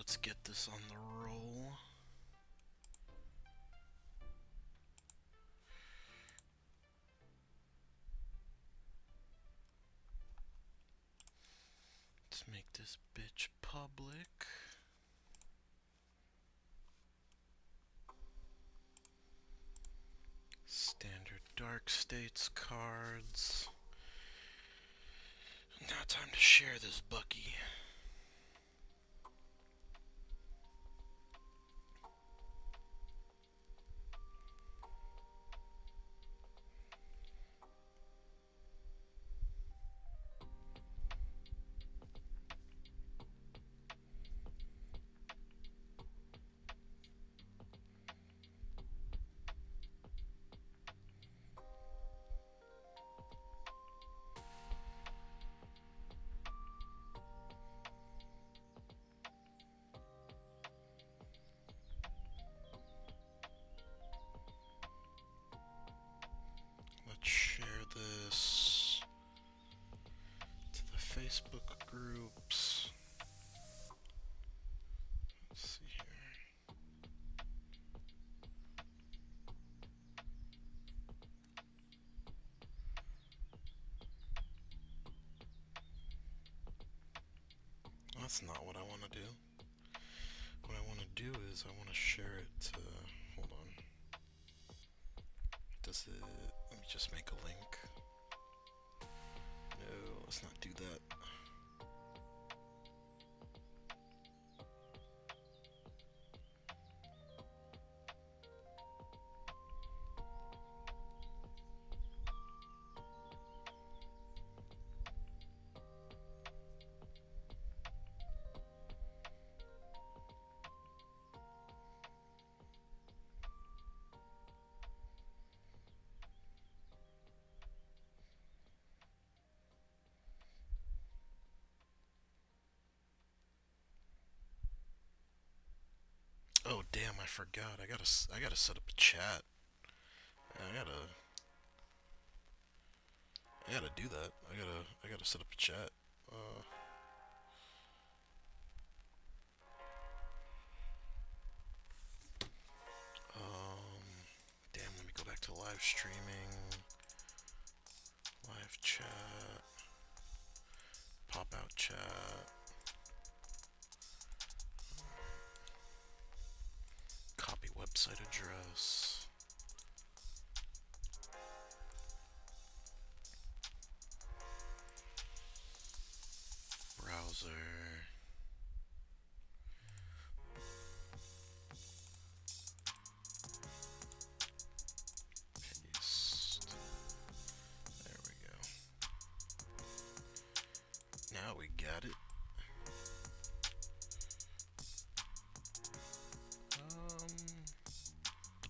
let's get this on the roll. Let's make this bitch public. Standard dark states cards. Now time to share this Bucky. Share this to the Facebook groups. Let's see here. That's not what I want to do. What I want to do is I want to share it to, hold on. Does it, let me just make a link. No, let's not do that. Oh damn, I forgot. I gotta set up a chat. I gotta do that. I gotta set up a chat. Damn, let me go back to live streaming. Live chat. Pop out chat. Copy website address. Browser. Paste. There we go. Now we got it.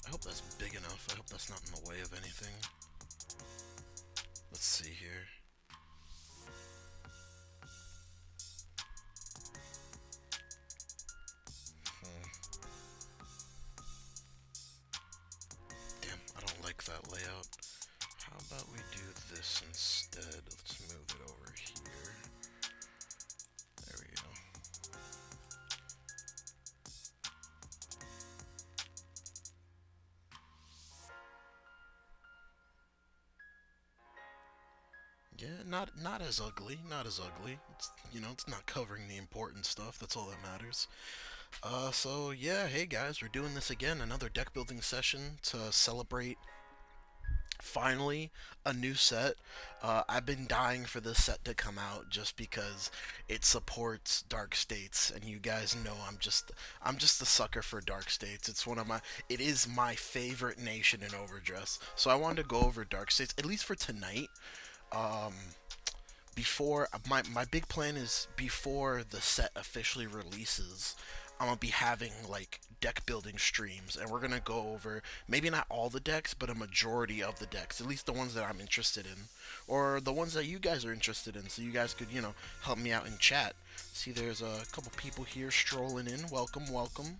I hope that's big enough. I hope that's not in the way of anything. Let's see here. Damn, I don't like that layout. How about we do this instead? Let's move it over here. There we go. Yeah, not as ugly, not as ugly. It's, you know, it's not covering the important stuff. That's all that matters. So yeah, hey guys, we're doing this again, another deck building session to celebrate finally a new set. I've been dying for this set to come out just because it supports dark states, and you guys know I'm just a sucker for dark states. It is my favorite nation in Overdress. So I wanted to go over dark states at least for tonight. Before my big plan is before the set officially releases, I'm gonna be having like deck building streams, and we're gonna go over maybe not all the decks, but a majority of the decks, at least the ones that I'm interested in, or the ones that you guys are interested in, so you guys could, you know, help me out in chat. See, there's a couple people here strolling in. Welcome, welcome.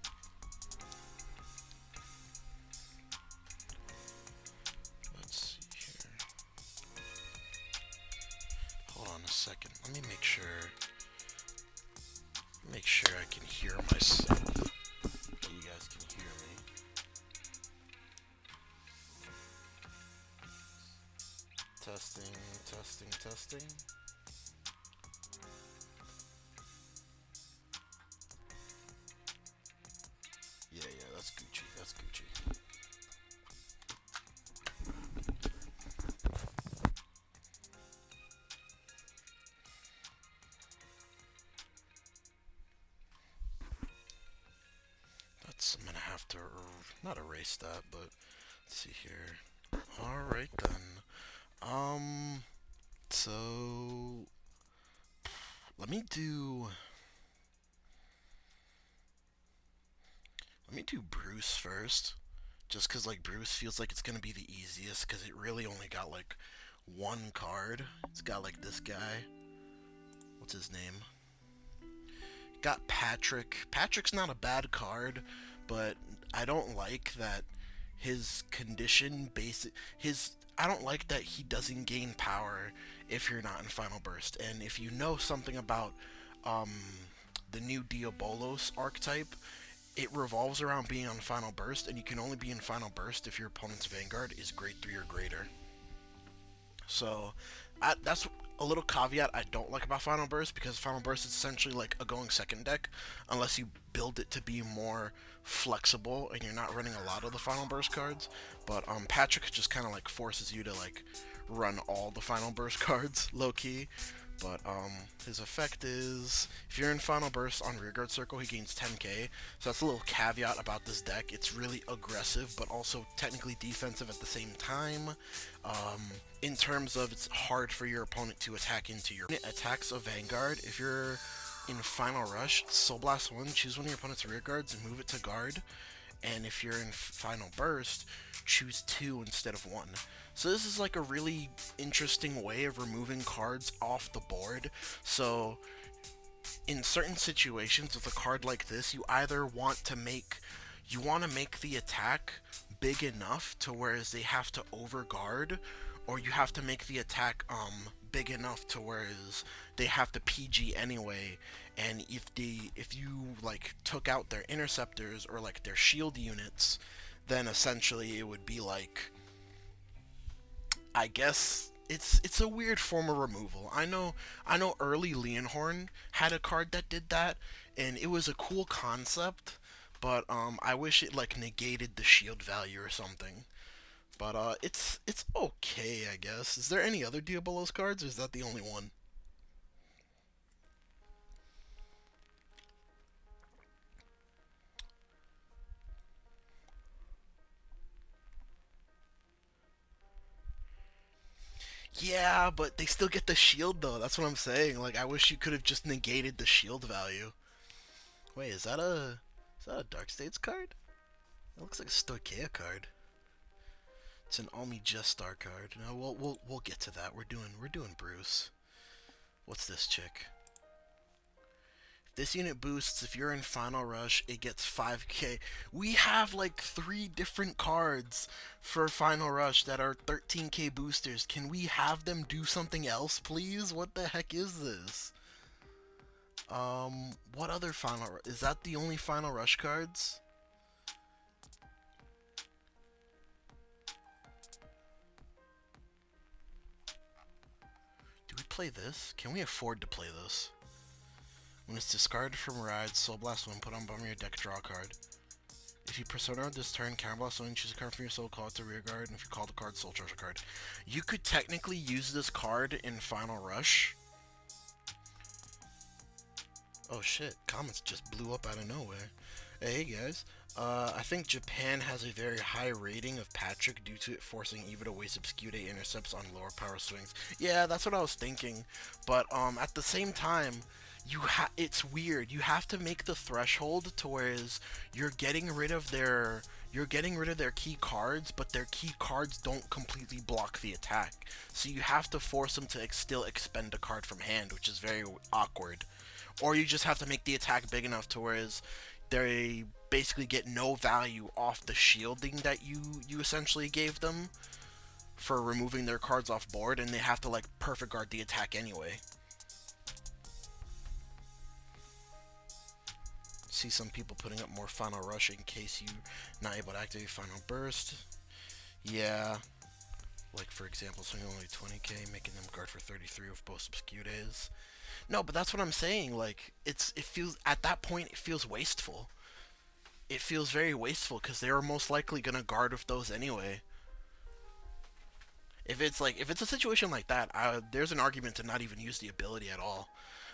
Let's see here. Hold on a second. Let me make sure can hear myself. So you guys can hear me. Testing, testing, testing. Yeah, that's Gucci. That's Gucci. I'm gonna have to not erase that, but let's see here. All right then. So let me do BREWS first, just cause like BREWS feels like it's gonna be the easiest, cause it really only got like one card. It's got like this guy. What's his name? Got Patrick. Patrick's not a bad card, but I don't like that his condition I don't like that he doesn't gain power if you're not in Final Burst. And if you know something about the new Diabolos archetype, it revolves around being on Final Burst, and you can only be in Final Burst if your opponent's Vanguard is grade 3 or greater. So that's a little caveat I don't like about Final Burst, because Final Burst is essentially like a going second deck unless you build it to be more flexible and you're not running a lot of the Final Burst cards. But Patrick just kind of like forces you to like run all the Final Burst cards low key. But his effect is, if you're in Final Burst on Rearguard Circle, he gains 10k. So that's a little caveat about this deck. It's really aggressive, but also technically defensive at the same time. In terms of, it's hard for your opponent to attack into your attacks of Vanguard. If you're in Final Rush, Soul Blast 1, choose one of your opponent's rear guards and move it to guard. And if you're in Final Burst, choose 2 instead of 1. So this is like a really interesting way of removing cards off the board. So in certain situations with a card like this, you either want to make the attack big enough to whereas they have to overguard, or you have to make the attack big enough to whereas they have to PG anyway. And if you like took out their interceptors or like their shield units, then essentially it would be like, I guess it's a weird form of removal. I know early Leonhorn had a card that did that, and it was a cool concept, but I wish it like negated the shield value or something. But it's okay, I guess. Is there any other Diabolos cards, or is that the only one? Yeah, but they still get the shield though. That's what I'm saying. Like, I wish you could have just negated the shield value. Wait, is that a Dark States card? It looks like a Stoicheia card. It's an Almi Jestar card. No, we'll get to that. We're doing Bruce. What's this chick? If this unit boosts, if you're in Final Rush, it gets 5k. We have like 3 different cards for Final Rush that are 13k boosters. Can we have them do something else, please? What the heck is this? What other is that the only Final Rush cards? Do we play this? Can we afford to play this? When it's discarded from Ride, Soul Blast 1, put on bottom of your deck, draw a card. If you Persona on this turn, Counterblast 1, choose a card from your Soul, call it to rear guard, and if you call the card, Soul Treasure card. You could technically use this card in Final Rush. Oh shit, comments just blew up out of nowhere. Hey guys, I think Japan has a very high rating of Patrick due to it forcing Eva to waste Obscute intercepts on lower power swings. Yeah, that's what I was thinking, but at the same time, it's weird. You have to make the threshold to whereas you're getting rid of their key cards, but their key cards don't completely block the attack. So you have to force them to still expend a card from hand, which is very awkward. Or you just have to make the attack big enough to whereas they basically get no value off the shielding that you essentially gave them for removing their cards off board, and they have to like perfect guard the attack anyway. see some people putting up more Final Rush in case you're not able to activate Final Burst. Yeah. Like, for example, swing only 20k, making them guard for 33 with both skew days. No, but that's what I'm saying. Like, it feels, at that point, it feels wasteful. It feels very wasteful because they were most likely going to guard with those anyway. If it's a situation like that, there's an argument to not even use the ability at all.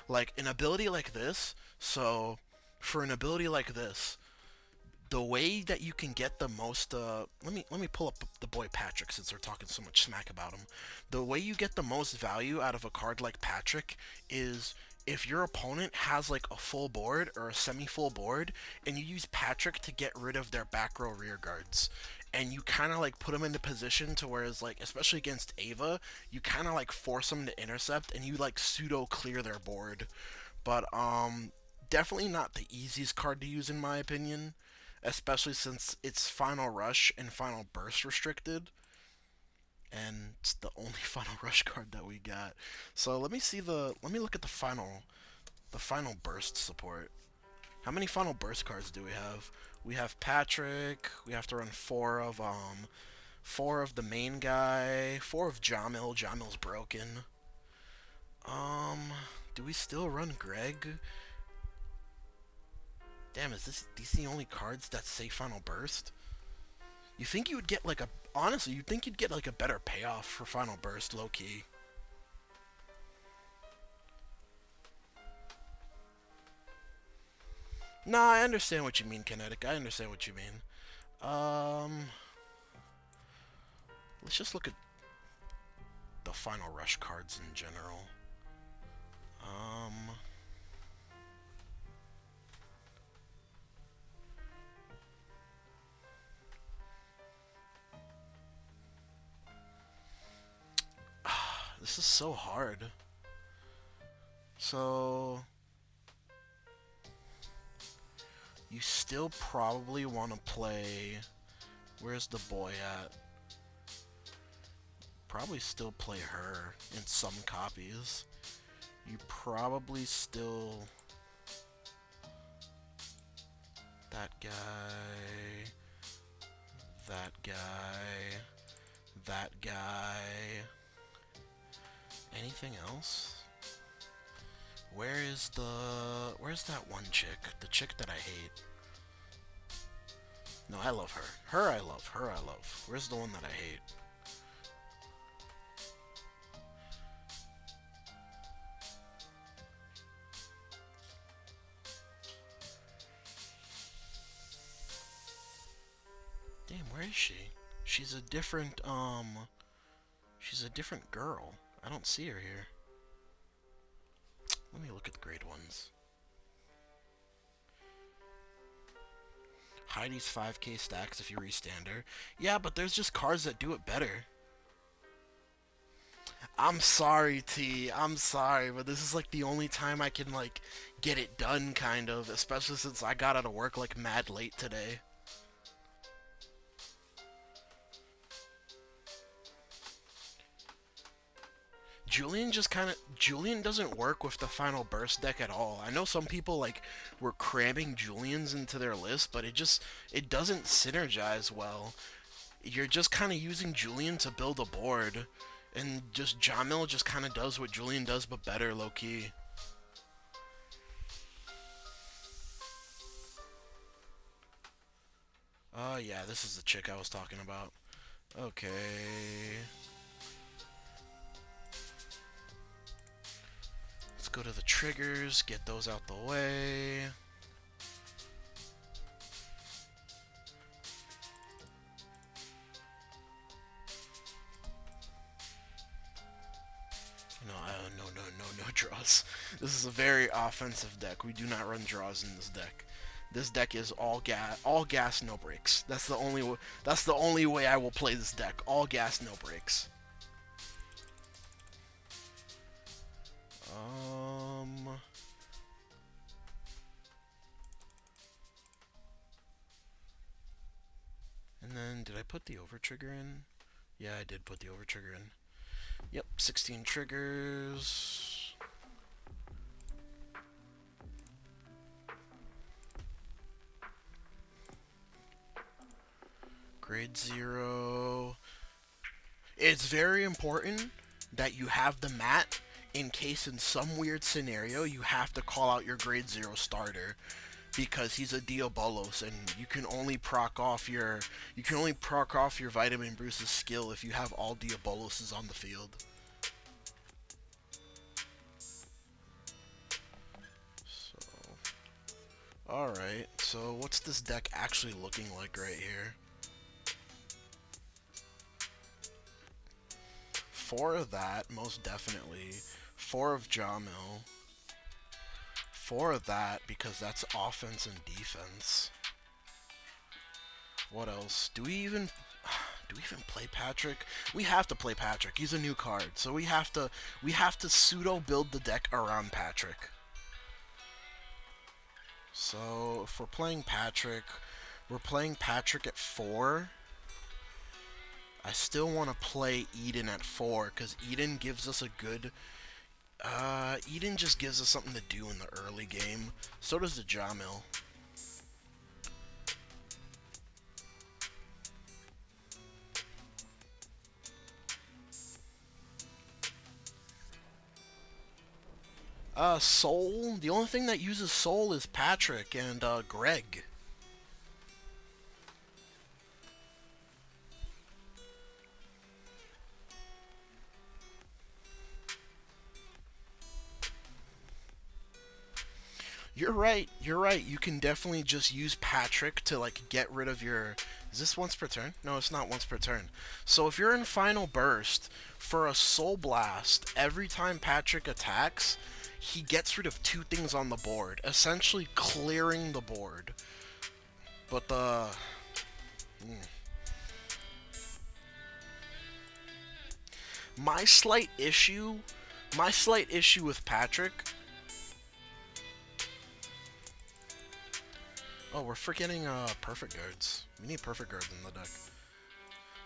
Like, an ability like this, so for an ability like this, the way that you can get the most, let me pull up the boy Patrick since we're talking so much smack about him. The way you get the most value out of a card like Patrick is if your opponent has like a full board or a semi-full board, and you use Patrick to get rid of their back row rear guards. And you kind of like put them into position to where it's like, especially against Ava, you kind of like force them to intercept and you like pseudo clear their board. But definitely not the easiest card to use in my opinion, especially since it's Final Rush and Final Burst restricted, and it's the only Final Rush card that we got. So let me look at the Final Burst support. How many Final Burst cards do we have? We have Patrick. We have to run four of the main guy, 4 of Jamil. Jamil's broken. Do we still run Greg? Damn, these the only cards that say Final Burst? You think you would get like honestly, you'd think you'd get like a better payoff for Final Burst, low key. Nah, I understand what you mean, Kinetic. I understand what you mean. Let's just look at the Final Rush cards in general. This is so hard. So you still probably want to play... Where's the boy at? Probably still play her in some copies. You probably still... That guy... That guy... That guy... Anything else? Where's that one chick? The chick that I hate. No, I love her. Her I love. Her I love. Where's the one that I hate? Damn, where is she? She's a different girl. I don't see her here. Let me look at the grade ones. Heidi's 5k stacks if you restand her. Yeah, but there's just cards that do it better. I'm sorry, T. I'm sorry, but this is like the only time I can like get it done, kind of. Especially since I got out of work like mad late today. Julian doesn't work with the Final Burst deck at all. I know some people like were cramming Julians into their list, but it doesn't synergize well. You're just kind of using Julian to build a board, and just Jamil just kind of does what Julian does but better, low key. Oh yeah, this is the chick I was talking about. Okay. Let's go to the triggers, get those out the way. No draws. This is a very offensive deck. We do not run draws in this deck. This deck is all gas, no brakes. That's the only way I will play this deck. All gas, no brakes. And then, did I put the over trigger in? Yeah, I did put the over trigger in. Yep, 16 triggers. Grade 0. It's very important that you have the mat in case in some weird scenario you have to call out your grade 0 starter, because he's a Diabolos and you can only proc off your Vitamin Bruce's skill if you have all Diaboloses on the field. Alright, so what's this deck actually looking like right here? 4 of that, most definitely. 4 of Jamil. 4 of that, because that's offense and defense. What else? Do we even play Patrick? We have to play Patrick. He's a new card, so we have to pseudo build the deck around Patrick. So if we're playing Patrick at 4. I still want to play Eden at 4 because Eden gives us a good. Eden just gives us something to do in the early game. So does the Jamil. Soul. The only thing that uses Soul is Patrick and Greg. You're right. You can definitely just use Patrick to like get rid of your. Is this once per turn? No, it's not once per turn. So if you're in Final Burst for a Soul Blast, every time Patrick attacks, he gets rid of 2 things on the board, essentially clearing the board. But my slight issue with Patrick. Oh, we're forgetting perfect guards. We need perfect guards in the deck.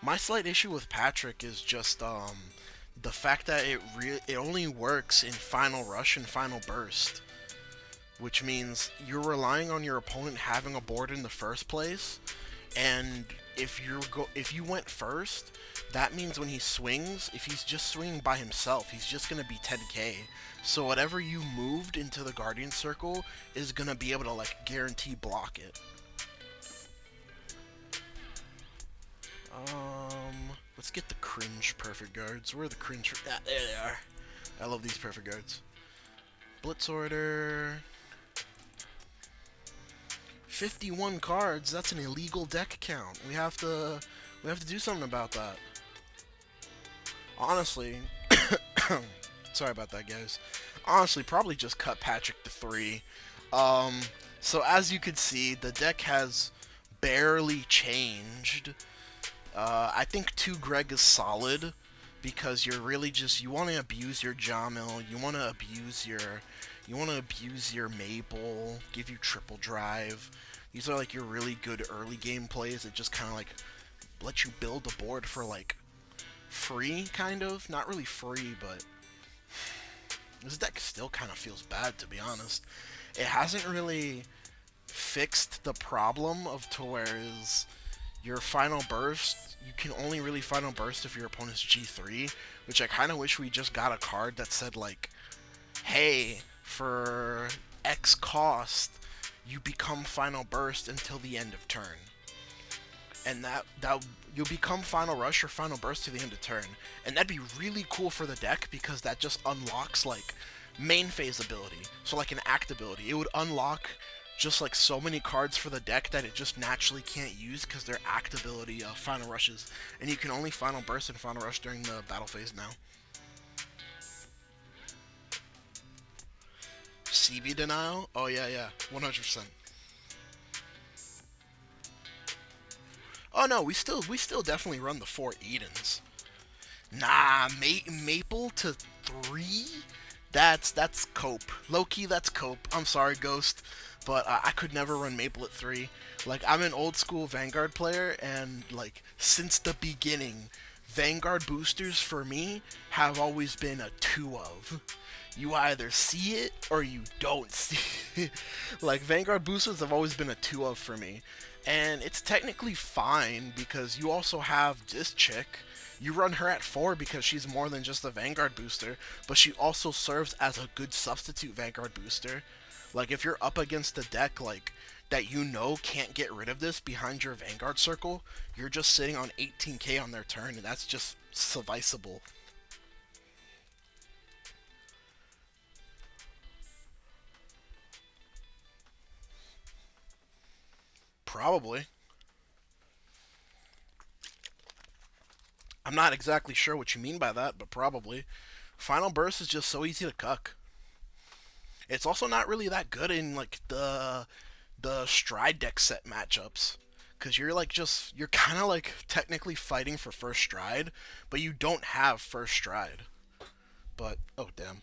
My slight issue with Patrick is just the fact that it only works in Final Rush and Final Burst, which means you're relying on your opponent having a board in the first place, and if you went first, that means when he swings, if he's just swinging by himself, he's just gonna be 10k. So whatever you moved into the Guardian Circle is gonna be able to like guarantee block it. Let's get the cringe perfect guards. Where are the cringe? Ah, there they are. I love these perfect guards. Blitz Order. 51 cards. That's an illegal deck count. We have to do something about that. Honestly, sorry about that, guys. Honestly, probably just cut Patrick to 3. So as you can see, the deck has barely changed. I think 2 Greg is solid because you're really just, you want to abuse your Jamil, you want to abuse your Maple, give you triple drive. These are like your really good early game plays that just kind of like let you build the board for like free, kind of. Not really free, but this deck still kind of feels bad, to be honest. It hasn't really fixed the problem of to where is your Final Burst, you can only really Final Burst if your opponent's G3, which I kind of wish we just got a card that said like, hey, for X cost, you become Final Burst until the end of turn. And that you'll become Final Rush or Final Burst to the end of turn. And that'd be really cool for the deck because that just unlocks like main phase ability. So like an act ability. It would unlock just like so many cards for the deck that it just naturally can't use because they're act ability Final Rushes. And you can only Final Burst and Final Rush during the battle phase now. CB denial? Oh yeah, 100%. Oh no, we still definitely run the 4 Edens. Nah, Maple to 3? That's cope. Low-key, that's cope. I'm sorry, Ghost, but I could never run Maple at 3. Like, I'm an old-school Vanguard player, and, like, since the beginning, Vanguard boosters, for me, have always been a 2 of. You either see it or you don't see it. Like, Vanguard boosters have always been a 2 of for me. And it's technically fine because you also have this chick. You run her at 4 because she's more than just a Vanguard booster, but she also serves as a good substitute Vanguard booster. Like, if you're up against a deck, like, that you know can't get rid of this behind your Vanguard circle, you're just sitting on 18k on their turn, and that's just sufficeable. Probably. I'm not exactly sure what you mean by that, but probably. Final Burst is just so easy to cuck. It's also not really that good in like the Stride deck set matchups, because you're like you're kind of like technically fighting for first stride, but you don't have first stride. But oh damn,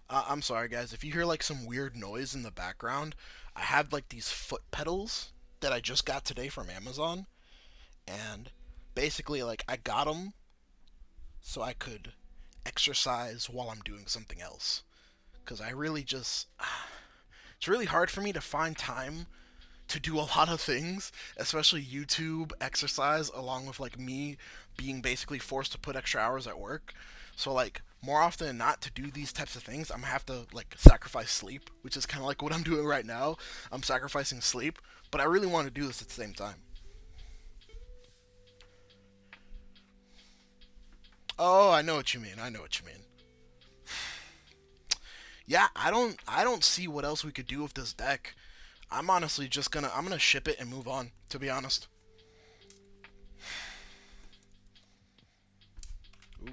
I'm sorry guys if you hear like some weird noise in the background. I have like these foot pedals that I just got today from Amazon, and basically like I got them so I could exercise while I'm doing something else. Because I really just. It's really hard for me to find time to do a lot of things, especially YouTube, exercise, along with like me being basically forced to put extra hours at work. So like more often than not to do these types of things, I'm gonna have to like sacrifice sleep, which is kind of like what I'm doing right now. I'm sacrificing sleep, but I really want to do this at the same time. Oh, I know what you mean. I know what you mean. Yeah, I don't see what else we could do with this deck. I'm honestly just I'm gonna ship it and move on, to be honest. Ooh.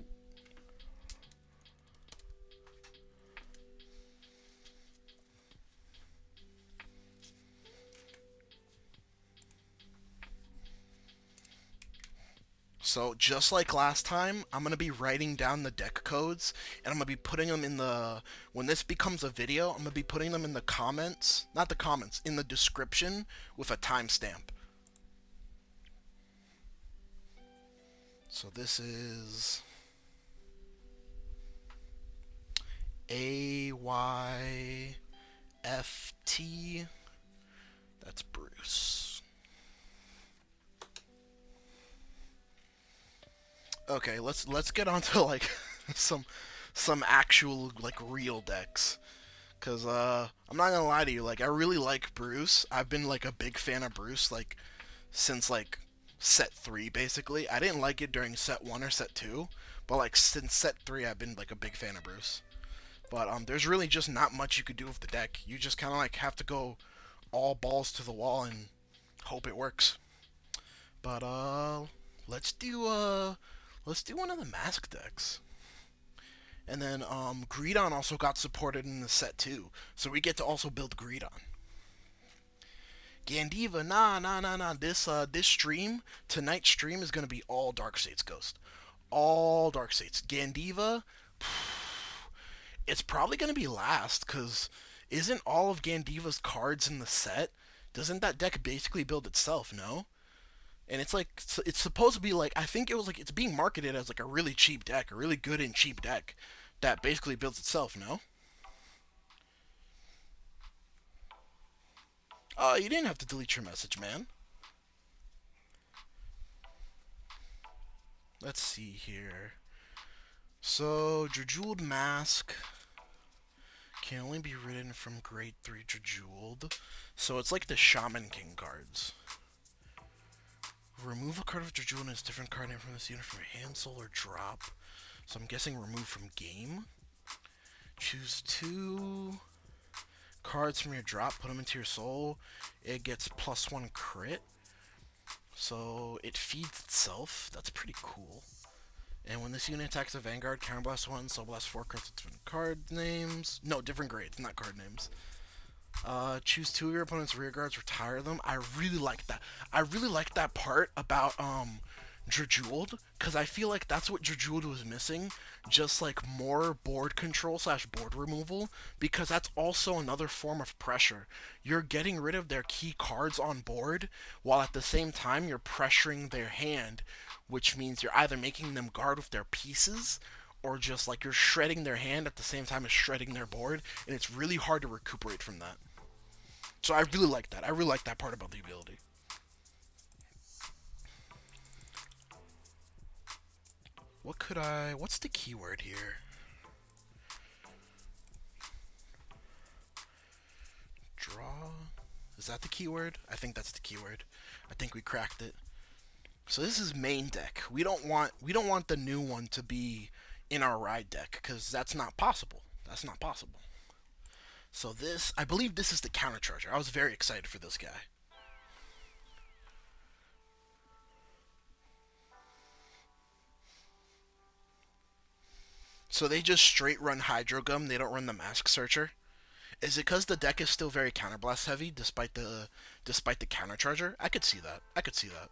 So just like last time, I'm gonna be writing down the deck codes, and I'm gonna be putting them in the when this becomes a video, I'm gonna be putting them in the comments, not the comments, in the description with a timestamp. So this is AYFT. That's Bruce. Okay, let's get on to like some some actual like real decks. Cause I'm not gonna lie to you, like I really like Bruce. I've been like a big fan of Bruce like since like set 3 basically. I didn't like it during set 1 or set 2, but like since set 3 I've been like a big fan of Bruce. But there's really just not much you could do with the deck. You just kind of like have to go all balls to the wall and hope it works. But let's do uh let's do one of the mask decks. And then GREDDON also got supported in the set too, so we get to also build GREDDON. Gandiva, nah. This stream, tonight's stream is gonna be all Dark States Ghost, all Dark States. Gandiva, it's probably gonna be last, cause isn't all of Gandiva's cards in the set? Doesn't that deck basically build itself? No. And it's like it's supposed to be like I think it was like it's being marketed as like a really cheap deck, a really good and cheap deck that basically builds itself. No, you didn't have to delete your message, man. Let's see here. So Drajeweled Mask can only be written from Grade 3 Drajeweled. So it's like the Shaman King cards. Remove a card of Drajeweled and its different card name from this unit from your hand, soul, or drop. So I'm guessing remove from game. Choose 2 cards from your drop, put them into your soul. It gets +1 crit. So it feeds itself. That's pretty cool. And when this unit attacks a Vanguard, Counterblast 1, Soul Blast 4 cards with different card names. No, different grades, not card names. Choose 2 of your opponent's rear guards, retire them. I really like that. I really like that part about Drajeweled, because I feel like that's what Drajeweled was missing, just like more board control slash board removal, because that's also another form of pressure. You're getting rid of their key cards on board, while at the same time you're pressuring their hand, which means you're either making them guard with their pieces, or just like you're shredding their hand at the same time as shredding their board, and it's really hard to recuperate from that. So I really like that. I really like that part about the ability. What's the keyword here? Draw? Is that the keyword? I think that's the keyword. I think we cracked it. So this is main deck. We don't want the new one to be in our ride deck, because that's not possible. That's not possible. So this, I believe this is the counter charger. I was very excited for this guy. So they just straight run Hydro Gum, they don't run the Mask Searcher. Is it because the deck is still very counterblast heavy despite the counter charger? I could see that. I could see that.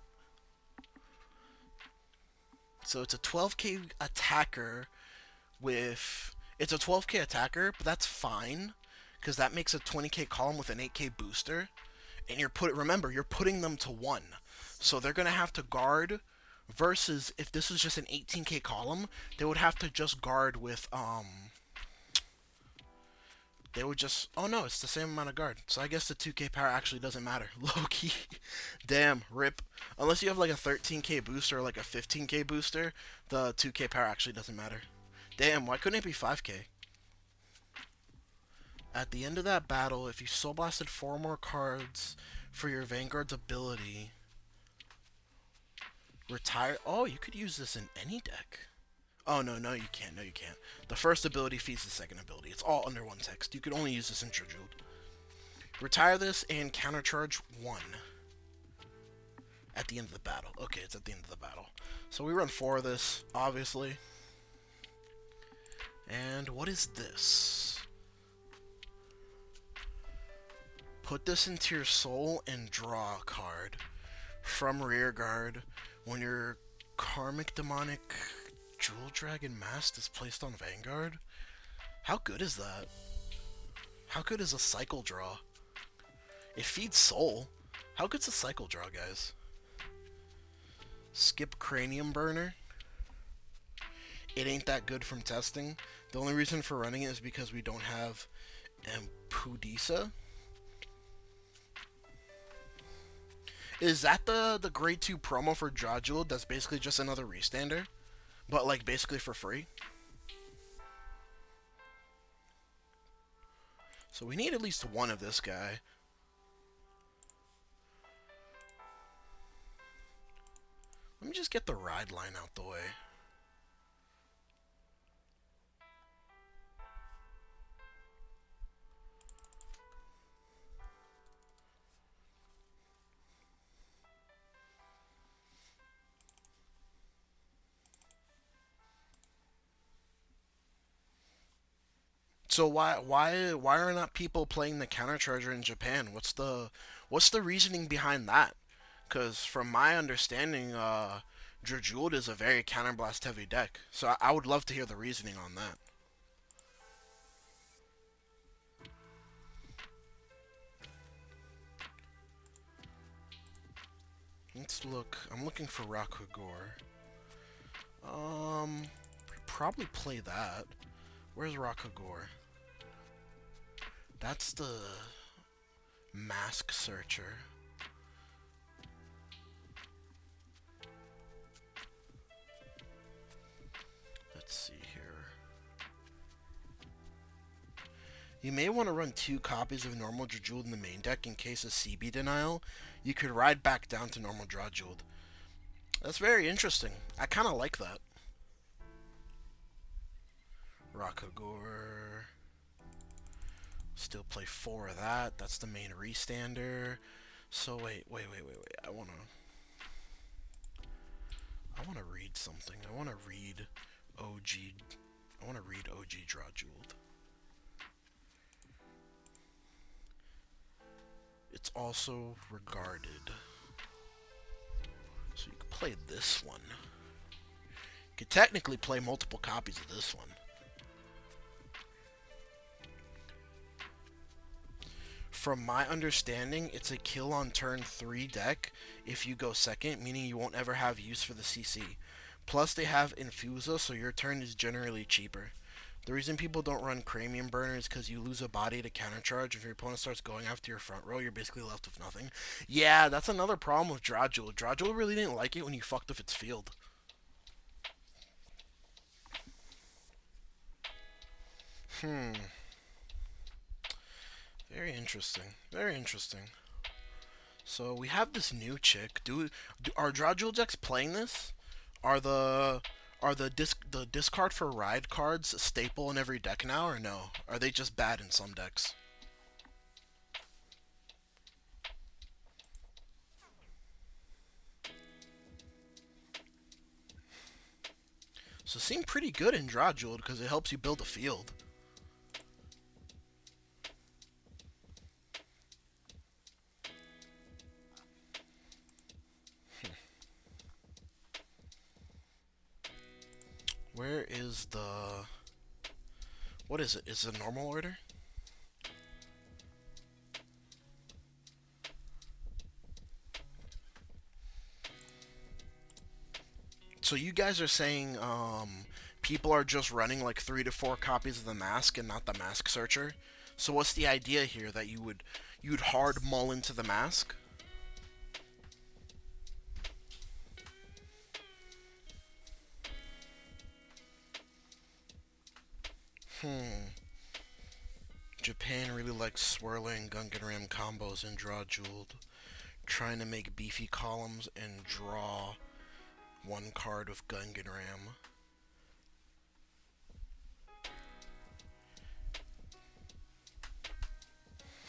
So it's a 12k attacker with... It's a 12k attacker, but that's fine, because that makes a 20k column with an 8k booster. And remember, you're putting them to 1. So they're going to have to guard, versus if this was just an 18k column, they would have to just guard with, they would just... Oh no, it's the same amount of guard. So I guess the 2k power actually doesn't matter. Low-key. Damn, rip. Unless you have like a 13k booster or like a 15k booster, the 2k power actually doesn't matter. Damn, why couldn't it be 5k? At the end of that battle, if you soul blasted 4 more cards for your Vanguard's ability, retire... Oh, you could use this in any deck. Oh, no, you can't. No, you can't. The first ability feeds the second ability. It's all under one text. You could only use this in DRAJEWELED. Retire this and countercharge 1 at the end of the battle. Okay, it's at the end of the battle. So we run 4 of this, obviously. And what is this? Put this into your soul and draw a card from rearguard when your Karmic Demonic Jewel Dragon Mask is placed on Vanguard. How good is that? How good is a cycle draw? It feeds soul. How good's a cycle draw, guys? Skip Cranium Burner. It ain't that good from testing. The only reason for running it is because we don't have Pudisa. Is that the grade 2 promo for DRAJEWELED that's basically just another restander? But, like, basically for free? So we need at least one of this guy. Let me just get the ride line out the way. So why are not people playing the countercharger in Japan? What's the reasoning behind that? Because from my understanding, DRAJEWELED is a very counterblast heavy deck. So I would love to hear the reasoning on that. Let's look. I'm looking for Rakugor. Probably play that. Where's Rakugor? That's the Mask Searcher. Let's see here. You may want to run 2 copies of normal DRAJEWELED in the main deck in case of CB denial. You could ride back down to normal DRAJEWELED. That's very interesting. I kind of like that. Rakugor. Still play 4 of that. That's the main restander. So wait. I wanna read something. I wanna read OG DRAJEWELED. It's also regarded. So you can play this one. You could technically play multiple copies of this one. From my understanding, it's a kill on turn 3 deck if you go second, meaning you won't ever have use for the CC. Plus, they have Infusa, so your turn is generally cheaper. The reason people don't run Cranium Burner is because you lose a body to countercharge. If your opponent starts going after your front row, you're basically left with nothing. Yeah, that's another problem with DRAJEWELED. DRAJEWELED really didn't like it when you fucked with its field. Very interesting. Very interesting. So we have this new chick. Are DRAJEWELED decks playing this? Are the the discard for ride cards a staple in every deck now, or no? Are they just bad in some decks? So it seemed pretty good in DRAJEWELED because it helps you build a field. Where is the... What is it? Is it a normal order? So you guys are saying people are just running like 3 to 4 copies of the mask and not the mask searcher? So what's the idea here? That you'd hard mull into the mask? Japan really likes swirling Gungan Ram combos in DRAJEWELED. Trying to make beefy columns and draw one card with Gungan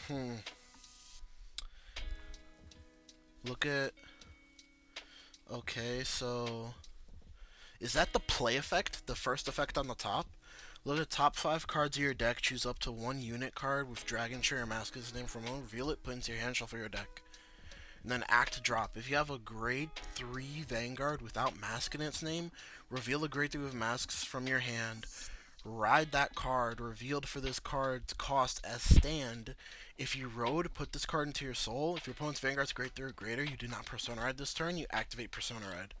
Ram. Look at... Okay, so... Is that the play effect? The first effect on the top? Look at the top 5 cards of your deck, choose up to 1 unit card with Dragon Tree or Mask's name from one, reveal it, put into your hand, shuffle your deck. And then act drop. If you have a grade 3 Vanguard without mask in its name, reveal a grade 3 with masks from your hand. Ride that card, revealed for this card's cost as stand. If you rode, put this card into your soul. If your opponent's Vanguard's grade 3 or greater, you do not Persona Ride this turn, you activate Persona Ride.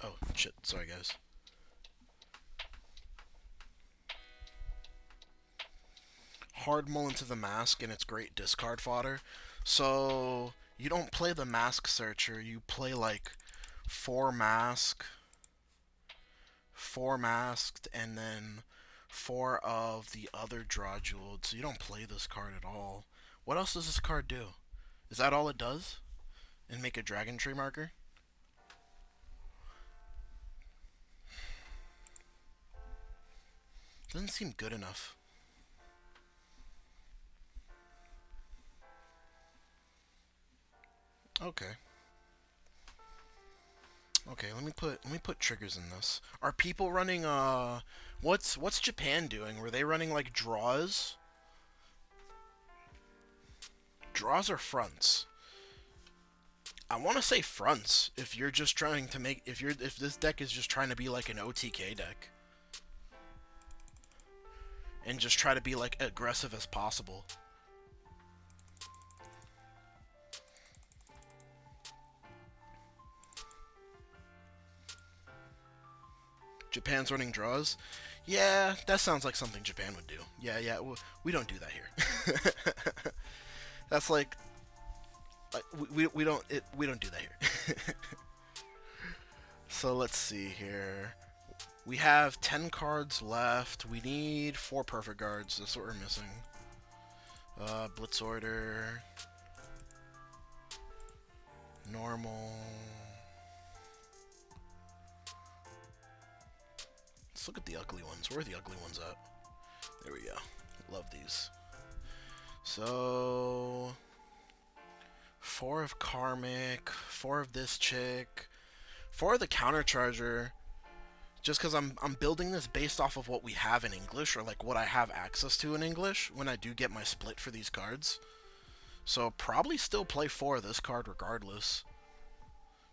Oh, shit. Sorry, guys. Hard mull into the mask, and it's great discard fodder. So, you don't play the mask searcher. You play, like, 4 masked, and then 4 of the other DRAJEWELED. So you don't play this card at all. What else does this card do? Is that all it does? And make a Dragon Tree marker? Doesn't seem good enough. Okay. Okay, let me put triggers in this. Are people running what's Japan doing? Were they running like draws? Draws or fronts? I want to say fronts if you're just trying to make if this deck is just trying to be like an OTK deck. And just try to be like aggressive as possible. Japan's running draws? Yeah, that sounds like something Japan would do. Yeah, we don't do that here. That's like we don't do that here. So let's see here. We have 10 cards left. We need 4 perfect guards. That's what we're missing. Blitz order. Normal. Let's look at the ugly ones. Where are the ugly ones at? There we go. Love these. So 4 of Karmic, 4 of this chick, 4 of the Countercharger. Just because I'm building this based off of what we have in English, or like what I have access to in English when I do get my split for these cards. So probably still play 4 of this card regardless.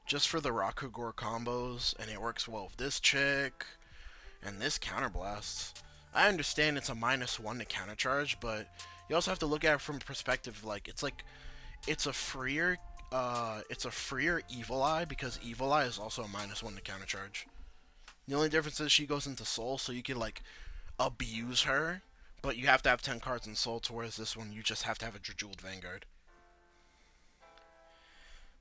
Just for the Rakugor combos, and it works well with this chick and this Counterblast. I understand it's a -1 to countercharge, but you also have to look at it from a perspective like it's a freer it's a freer Evil Eye because Evil Eye is also a -1 to countercharge. The only difference is she goes into Soul, so you can like abuse her, but you have to have 10 cards in Soul, to whereas this one you just have to have a DRAJEWELED Vanguard.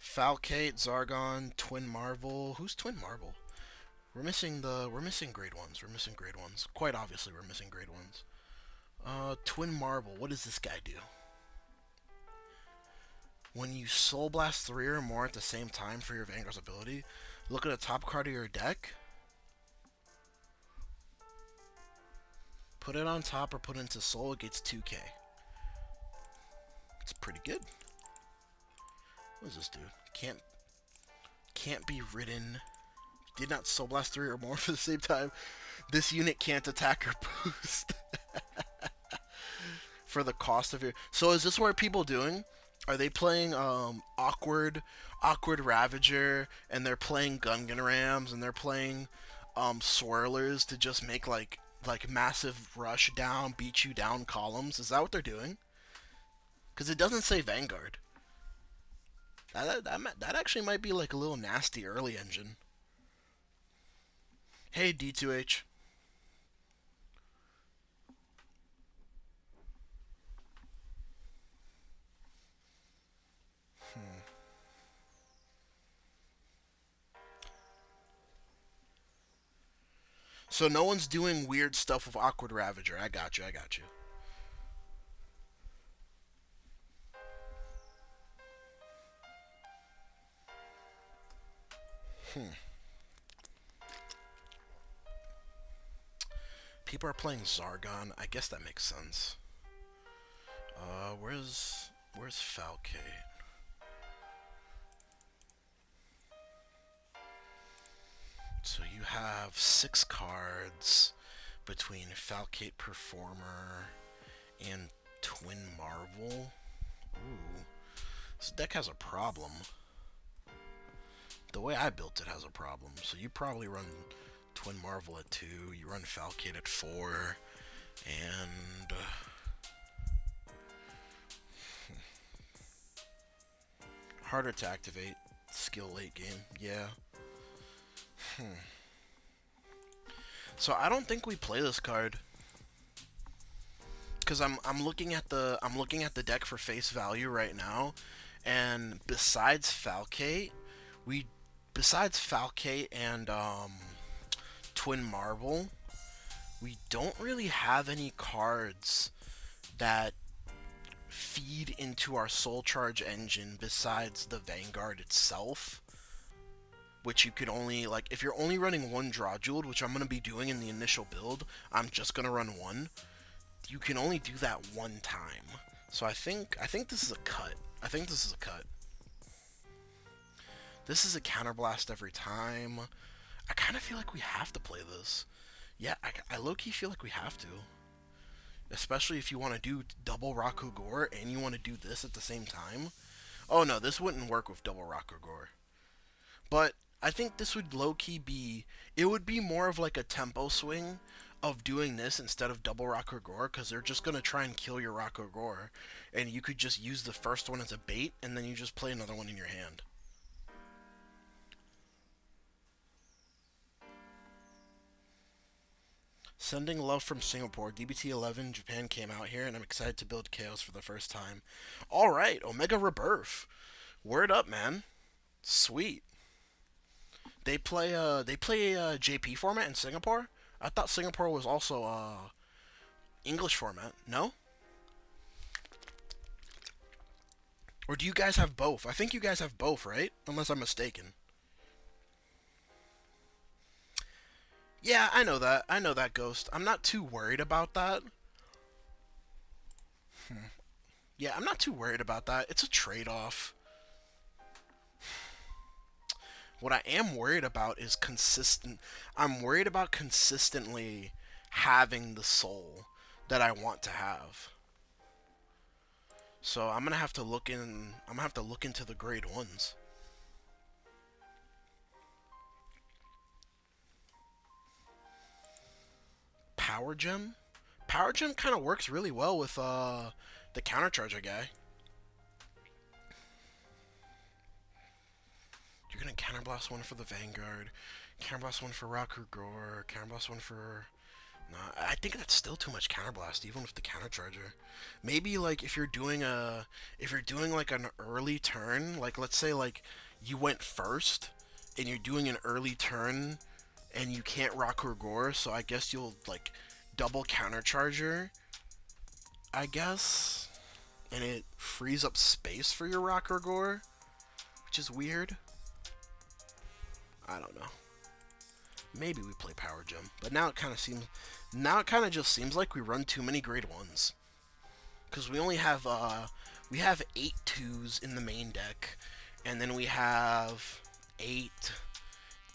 Falcate, Zargon, Twin Marvel. Who's Twin Marvel? We're missing grade ones. We're missing grade ones. Quite obviously, we're missing grade ones. Twin Marvel. What does this guy do? When you Soul Blast 3 or more at the same time for your Vanguard's ability, look at the top card of your deck. Put it on top or put it into Soul. It gets 2k. It's pretty good. What does this do? Can't be ridden. Did not Soul Blast 3 or more for the same time. This unit can't attack or boost. For the cost of your... So is this what people doing? Are they playing awkward Ravager, and they're playing Gungan Rams, and they're playing Swirlers to just make like massive rush down, beat you down columns? Is that what they're doing? Because it doesn't say Vanguard. That actually might be like a little nasty early engine. Hey, D2H. So no one's doing weird stuff with Awkward Ravager. I got you. People are playing Zargon. I guess that makes sense. Where's Falcate? So you have 6 cards between Falcate Performer and Twin Marvel. Ooh. This deck has a problem. The way I built it has a problem. So you probably run Twin Marvel at 2, you run Falcate at 4, and... harder to activate. Skill late game, yeah. So I don't think we play this card. Because I'm looking at the deck for face value right now, and besides Falcate and Twin Marvel, we don't really have any cards that feed into our Soul Charge engine besides the Vanguard itself, which you could only, like, if you're only running one DRAJEWELED, which I'm going to be doing in the initial build, I'm just going to run one, you can only do that one time. So I think this is a cut. This is a counterblast every time. I kind of feel like we have to play this. Yeah, I low-key feel like we have to. Especially if you want to do double Rakugor and you want to do this at the same time. Oh no, this wouldn't work with double Rakugor. But I think this would low-key be... it would be more of like a tempo swing of doing this instead of double Rakugor, because they're just going to try and kill your Rakugor. And you could just use the first one as a bait, and then you just play another one in your hand. Sending love from Singapore. D-BT10 Japan came out here, and I'm excited to build Chaos for the first time. Alright, Omega Rebirth. Word up, man. Sweet. They play JP format in Singapore? I thought Singapore was also English format. No? Or do you guys have both? I think you guys have both, right? Unless I'm mistaken. Yeah, I know that. I know that, Ghost. I'm not too worried about that. Yeah, I'm not too worried about that. It's a trade-off. What I am worried about is consistent... I'm worried about consistently having the soul that I want to have. So I'm gonna have to look in... I'm gonna have to look into the grade 1s. Power Gem? Power Gem kind of works really well with the Countercharger guy. You're gonna counterblast one for the Vanguard, counterblast one for Rakugor, counterblast one for... Nah, I think that's still too much counterblast, even with the countercharger. Maybe like if you're doing like an early turn, like let's say like you went first and you're doing an early turn and you can't Rakugor, so I guess you'll like double countercharger, I guess, and it frees up space for your Rakugor, which is weird. I don't know. Maybe we play Power Gem, but now it kind of just seems like we run too many grade 1s. Because we only have, we have 8 2s in the main deck, and then we have 8,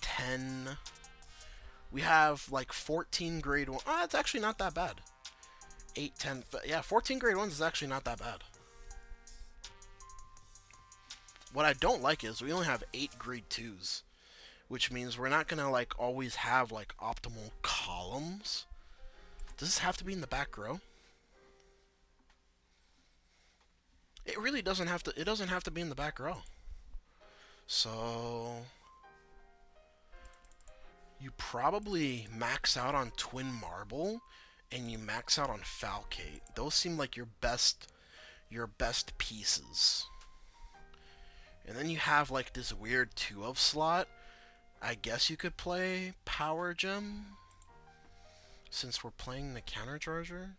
10, we have like 14 grade 1, oh, that's actually not that bad. 8, 10, yeah, 14 grade 1s is actually not that bad. What I don't like is we only have 8 grade 2s. Which means we're not gonna like always have like optimal columns. Does this have to be in the back row? It really doesn't have to. It doesn't have to be in the back row. So you probably max out on Twin Marble, and you max out on Falcate. Those seem like your best pieces. And then you have like this weird 2-of slot. I guess you could play Power Gem, since we're playing the countercharger.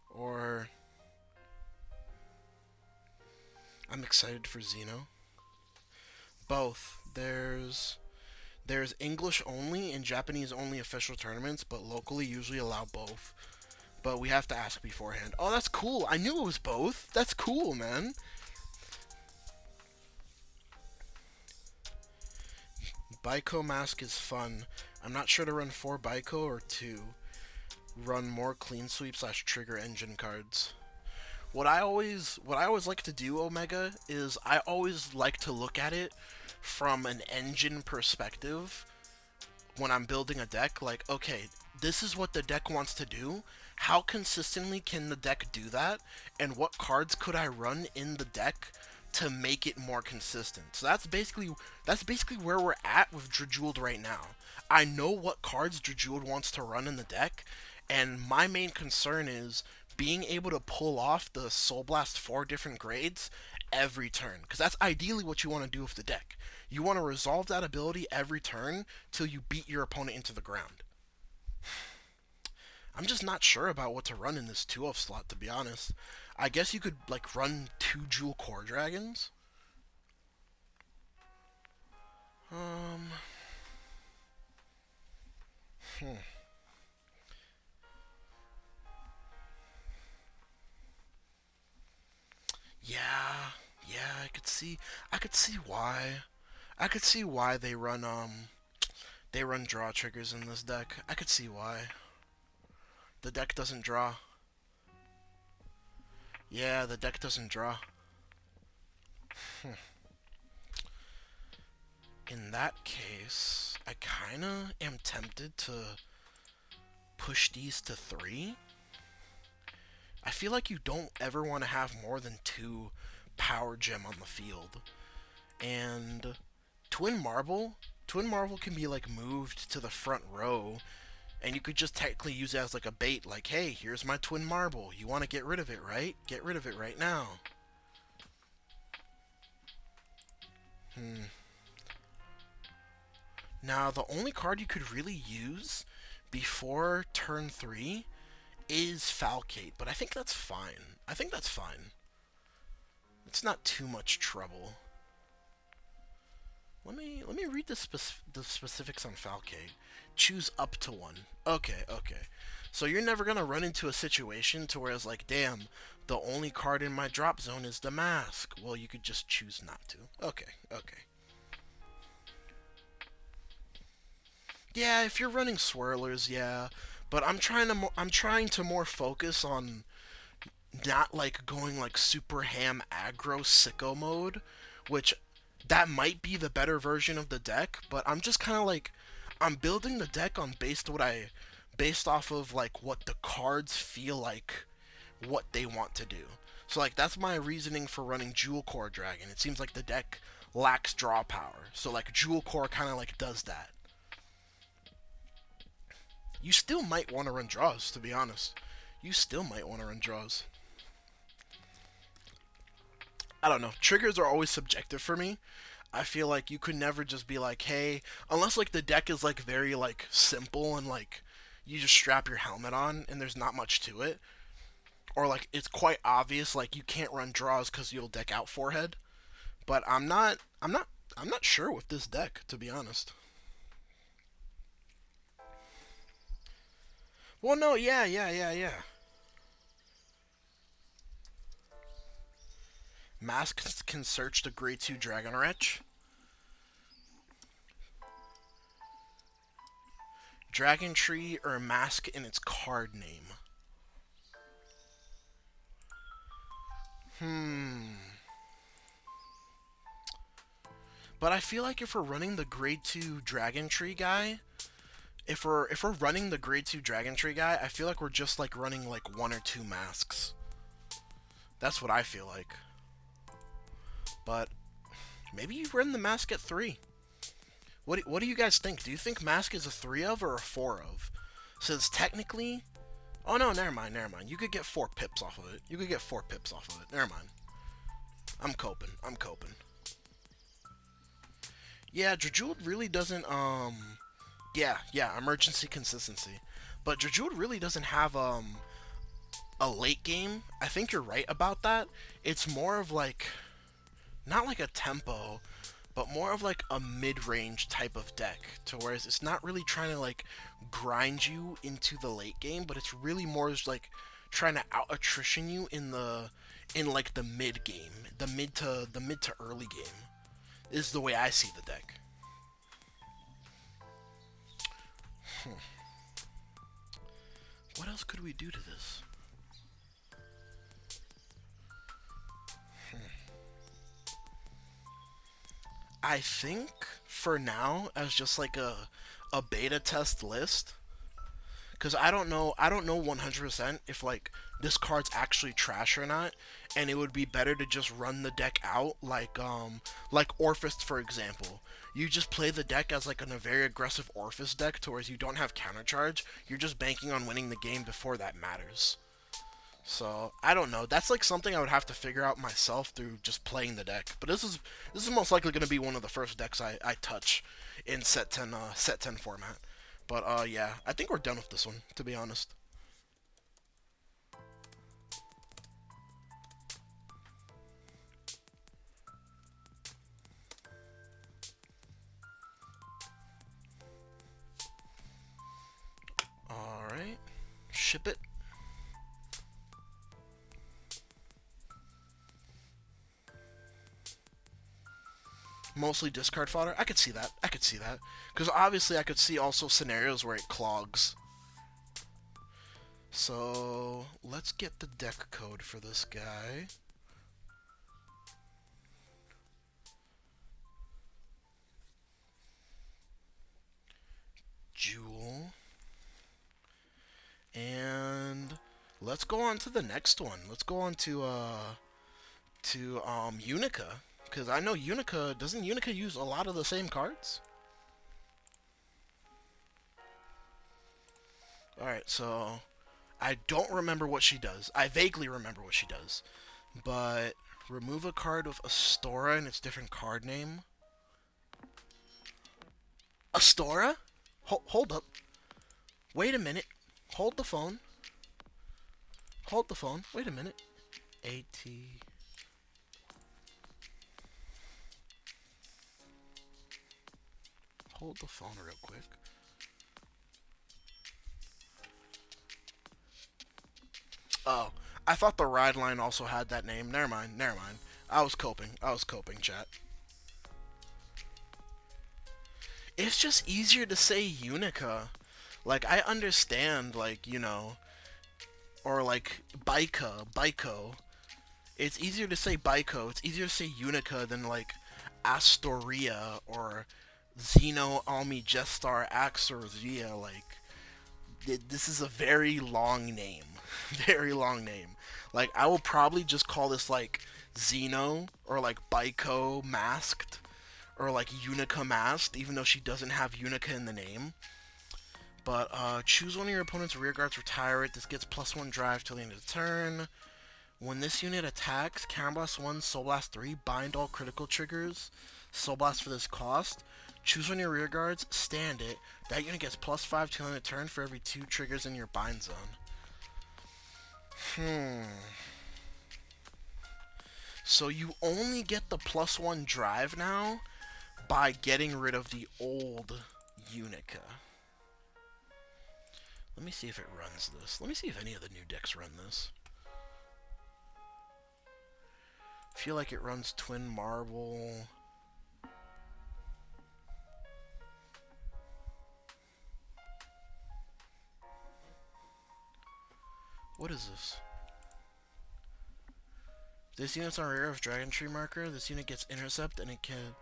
Or... I'm excited for Xeno. Both. There's English only and Japanese only official tournaments, but locally usually allow both. But we have to ask beforehand. Oh, that's cool. I knew it was both. That's cool, man. BICO mask is fun. I'm not sure to run 4 BICO or 2. Run more clean sweep / trigger engine cards. What I always like to do, Omega, is I always like to look at it from an engine perspective when I'm building a deck. Like, okay, this is what the deck wants to do. How consistently can the deck do that? And what cards could I run in the deck to make it more consistent? So that's basically where we're at with DRAJEWELED right now. I know what cards DRAJEWELED wants to run in the deck, and my main concern is being able to pull off the Soul Blast 4 different grades every turn, because that's ideally what you want to do with the deck. You want to resolve that ability every turn till you beat your opponent into the ground. I'm just not sure about what to run in this 2-of slot, to be honest. I guess you could like run 2 Jewel Core Dragons. Yeah, I could see why. I could see why they run draw triggers in this deck. I could see why. The deck doesn't draw. Yeah, the deck doesn't draw. In that case, I kinda am tempted to push these to 3. I feel like you don't ever want to have more than 2 Power Gem on the field. And Twin Marble can be like moved to the front row, and you could just technically use it as like a bait, like, hey, here's my Twin Marble. You want to get rid of it, right? Get rid of it right now. Now, the only card you could really use before turn 3 is Falcate, but I think that's fine. It's not too much trouble. Let me read the specifics on Falcate. Choose up to 1. Okay. So you're never gonna run into a situation to where it's like, damn, the only card in my drop zone is the mask. Well, you could just choose not to. Okay. Yeah, if you're running swirlers, yeah. But I'm trying to more focus on not like going like super ham aggro sicko mode, which that might be the better version of the deck, but I'm just kind of like, I'm building the deck on based off of like what the cards feel like what they want to do. So like that's my reasoning for running Jewel Core Dragon. It seems like the deck lacks draw power. So like Jewel Core kind of like does that. You still might want to run draws, to be honest. You still might want to run draws. I don't know. Triggers are always subjective for me. I feel like you could never just be like, hey, unless like the deck is like very like simple and like you just strap your helmet on and there's not much to it, or like it's quite obvious like you can't run draws because you'll deck out forehead. But I'm not sure with this deck, to be honest. Well, no, yeah. Masks can search the Grade 2 Dragon Wretch. Dragon Tree or a mask in its card name. But I feel like if we're running the Grade 2 Dragon Tree guy, if we're running the Grade 2 Dragon Tree guy, I feel like we're just like running like 1 or 2 masks. That's what I feel like. But maybe you run the mask at 3. What do you guys think? Do you think mask is a 3 of or a 4 of? Since technically... Oh no, never mind. You could get 4 pips off of it. Never mind. I'm coping. Yeah, DRAJEWELED really doesn't, yeah, emergency consistency. But DRAJEWELED really doesn't have, a late game. I think you're right about that. It's more of like, not like a tempo, but more of like a mid-range type of deck, to whereas it's not really trying to like grind you into the late game, but it's really more just like trying to out attrition you in like the mid game, the mid to early game is the way I see the deck. What else could we do to this? I think for now, as just like a beta test list, because I don't know 100% if like this card's actually trash or not, and it would be better to just run the deck out like Orphist, for example. You just play the deck as like a very aggressive Orphist deck, to where you don't have counter charge. You're just banking on winning the game before that matters. So I don't know. That's like something I would have to figure out myself through just playing the deck. But this is most likely going to be one of the first decks I touch in set 10 format. But yeah, I think we're done with this one, to be honest. All right, ship it. Mostly discard fodder. I could see that. Because obviously I could see also scenarios where it clogs. So let's get the deck code for this guy. Jewel. And let's go on to the next one. Let's go on to Unica. Because I know Unica, doesn't Unica use a lot of the same cards? Alright, so I don't remember what she does. I vaguely remember what she does. But remove a card with Astora and its different card name. Astora? Hold up. Wait a minute. Hold the phone. Wait a minute. A-T... Hold the phone real quick. Oh, I thought the ride line also had that name. Never mind. I was coping, chat. It's just easier to say Unica. Like, I understand, like, you know, or like BICO. It's easier to say BICO. It's easier to say Unica than like Astoria or Xeno Almi Gestar Axorzia. Like, this is a very long name. Very long name. Like, I will probably just call this like Xeno or like BICO Masked, or like Unica masked, even though she doesn't have Unica in the name. But choose one of your opponent's rear guards, retire it. This gets +1 drive till the end of the turn. When this unit attacks, Counterblast 1, Soul Blast 3, bind all critical triggers. Soul Blast for this cost. Choose one of your rear guards, stand it. That unit gets +5 till the end of the turn for every 2 triggers in your bind zone. So you only get the +1 drive now by getting rid of the old Unica. Let me see if it runs this. Let me see if any of the new decks run this. I feel like it runs Twin Marble. What is this? This unit's on rear of Dragon Tree marker. This unit gets intercept, and it can.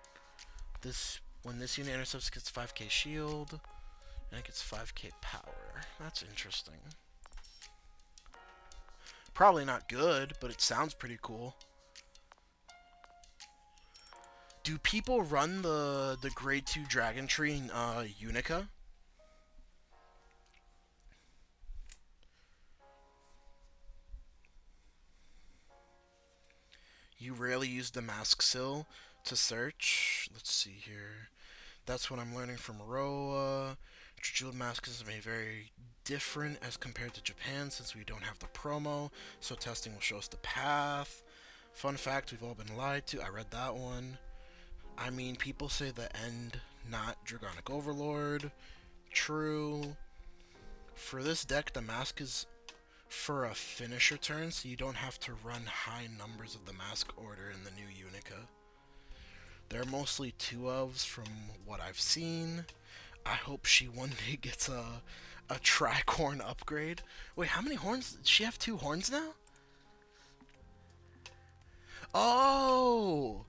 When this unit intercepts, it gets 5k shield, and it gets 5k power. That's interesting. Probably not good, but it sounds pretty cool. Do people run the grade 2 Dragon Tree in Unica? You rarely use the mask sill to search. Let's see here. That's what I'm learning from Roa. DRAJEWELED mask is very different as compared to Japan since we don't have the promo, so testing will show us the path. Fun fact, we've all been lied to. I read that one. I mean, people say the end, not Dragonic Overlord. True. For this deck, the mask is for a finisher turn, so you don't have to run high numbers of the mask order in the new Unica. They're mostly 2-ofs from what I've seen. I hope she one day gets a tricorn upgrade. Wait, how many horns? Does she have 2 horns now? Oh!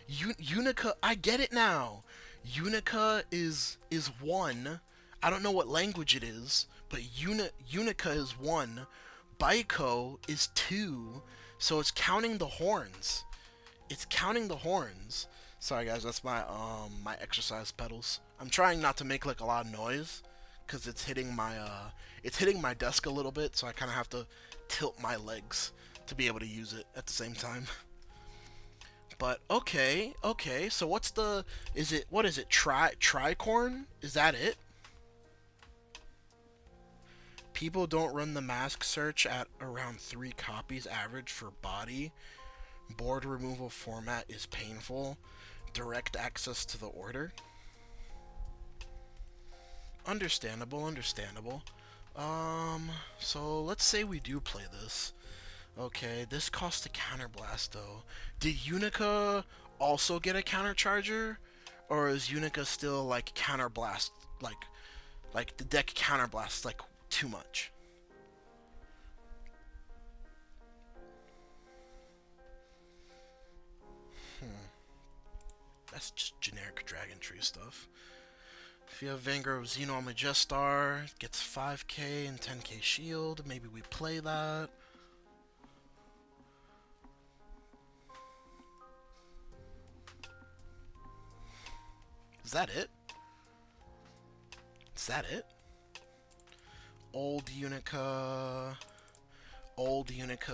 Unica, I get it now. Unica is 1. I don't know what language it is, but Unica is 1. BICO is 2, so it's counting the horns. It's counting the horns. Sorry guys, that's my my exercise pedals. I'm trying not to make like a lot of noise because it's hitting my desk a little bit, so I kind of have to tilt my legs to be able to use it at the same time. But okay, so what is it tricorn? Is that it? People don't run the mask search at around 3 copies average for body. Board removal format is painful. Direct access to the order. Understandable. So let's say we do play this. Okay, this costs a counterblast though. Did Unica also get a countercharger? Or is Unica still like counterblast, like the deck counterblasts like too much? That's just generic Dragon Tree stuff. If you have Vanguard of Xeno Majestar, it gets 5k and 10k shield. Maybe we play that. Is that it? Is that it? Old Unica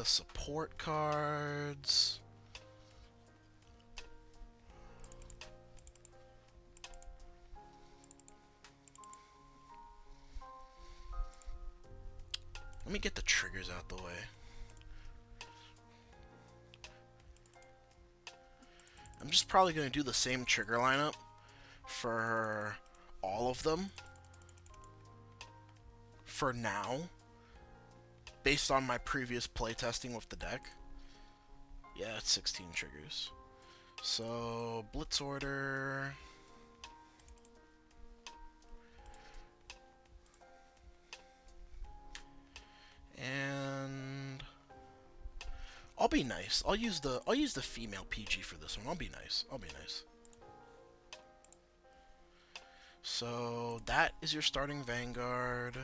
support cards. Let me get the triggers out the way. I'm just probably going to do the same trigger lineup for all of them for now, based on my previous playtesting with the deck. Yeah, it's 16 triggers. So, Blitz Order. And I'll be nice. I'll use the female PG for this one. I'll be nice. So that is your starting Vanguard.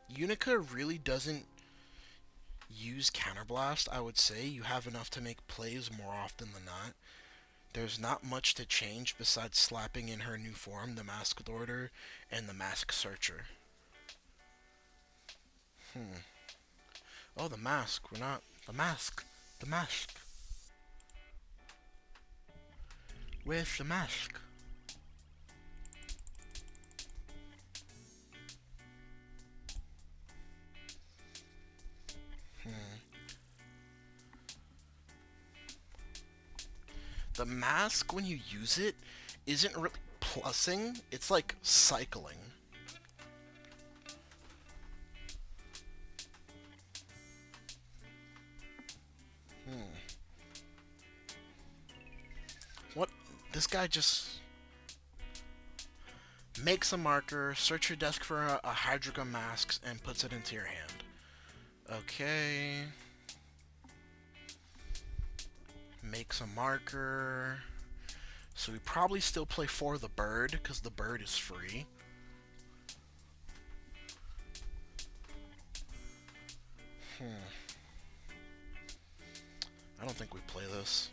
Unica really doesn't use Counterblast, I would say you have enough to make plays more often than not. There's not much to change besides slapping in her new form, the Masked Order, and the Mask Searcher. Oh, the mask. We're not... The mask. The mask. Where's the mask? The mask, when you use it, isn't really plussing. It's like cycling. What? This guy just makes a marker, search your desk for a Hydreigon mask, and puts it into your hand. Okay. Makes a marker. So we probably still play for the bird, because the bird is free. I don't think we play this.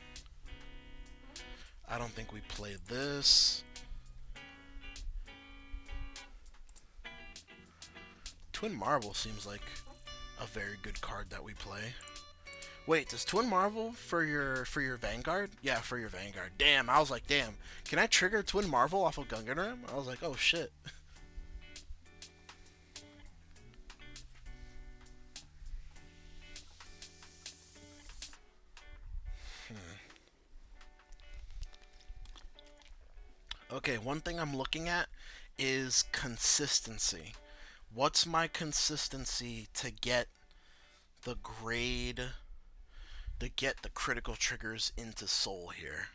I don't think we play this. Twin Marvel seems like a very good card that we play. Wait, does Twin Marvel for your Vanguard? Yeah, for your Vanguard. Damn, I was like, damn. Can I trigger Twin Marvel off of Gungan? I was like, oh shit. Okay, one thing I'm looking at is consistency. What's my consistency to get the critical triggers into Soul here?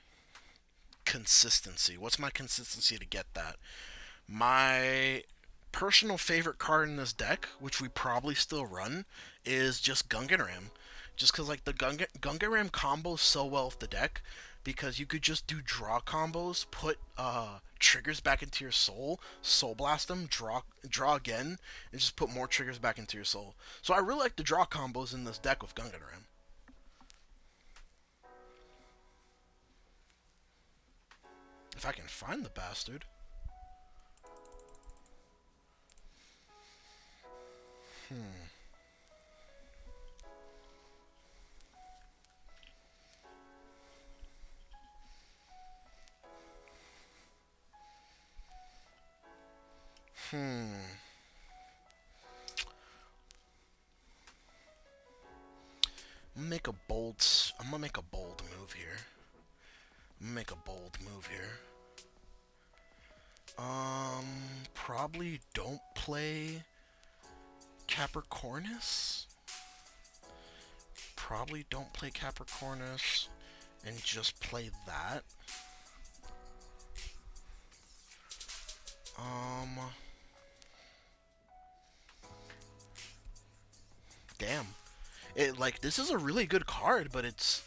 Consistency. What's my consistency to get that? My personal favorite card in this deck, which we probably still run, is just Gungan Ram. Just because like the Gungan Ram combos so well with the deck, because you could just do draw combos, put triggers back into your Soul Blast them, draw again, and just put more triggers back into your Soul. So I really like the draw combos in this deck with Gungan Ram. If I can find the bastard. I'm gonna make a bold move here. Probably don't play Capricornus. And just play that. Damn. This is a really good card, but it's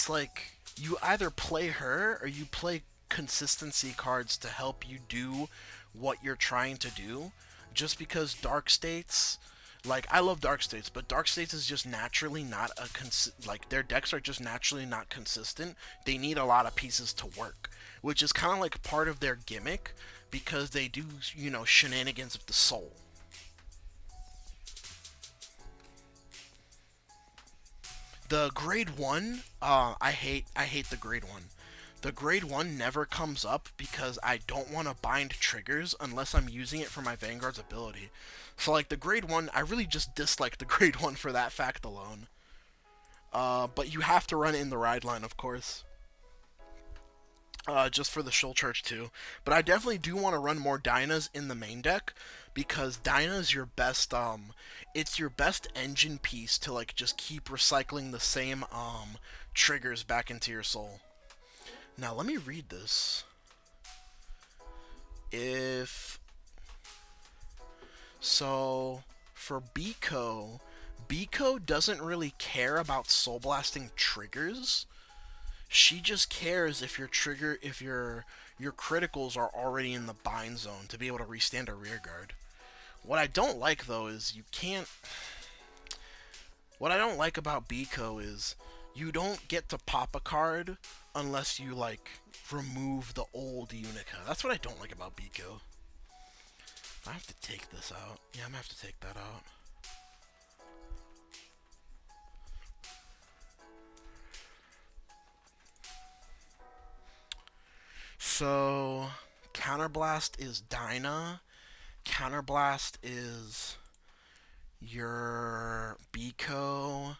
like you either play her or you play consistency cards to help you do what you're trying to do. Just because Dark States, I love Dark States, but Dark States is just naturally not their decks are just naturally not consistent. They need a lot of pieces to work, which is kind of like part of their gimmick, because they do, shenanigans with the Soul. The grade 1, I hate the grade 1. The grade 1 never comes up because I don't want to bind triggers unless I'm using it for my Vanguard's ability. So, the grade 1, I really just dislike the grade 1 for that fact alone. But you have to run it in the ride line, of course. Just for the Shoal Charge too. But I definitely do want to run more Dynas in the main deck, because Dyna is your best, it's your best engine piece to, just keep recycling the same, triggers back into your Soul. Now, let me read this. So, for BICO doesn't really care about Soul Blasting triggers. She just cares if your criticals are already in the bind zone to be able to restand a rear guard. What I don't like, though, is you can't... What I don't like about BICO is you don't get to pop a card unless you, like, remove the old UNICA. That's what I don't like about BICO. I have to take this out. Yeah, I'm gonna have to take that out. So, Counterblast is Dyna. Counterblast is your BICO.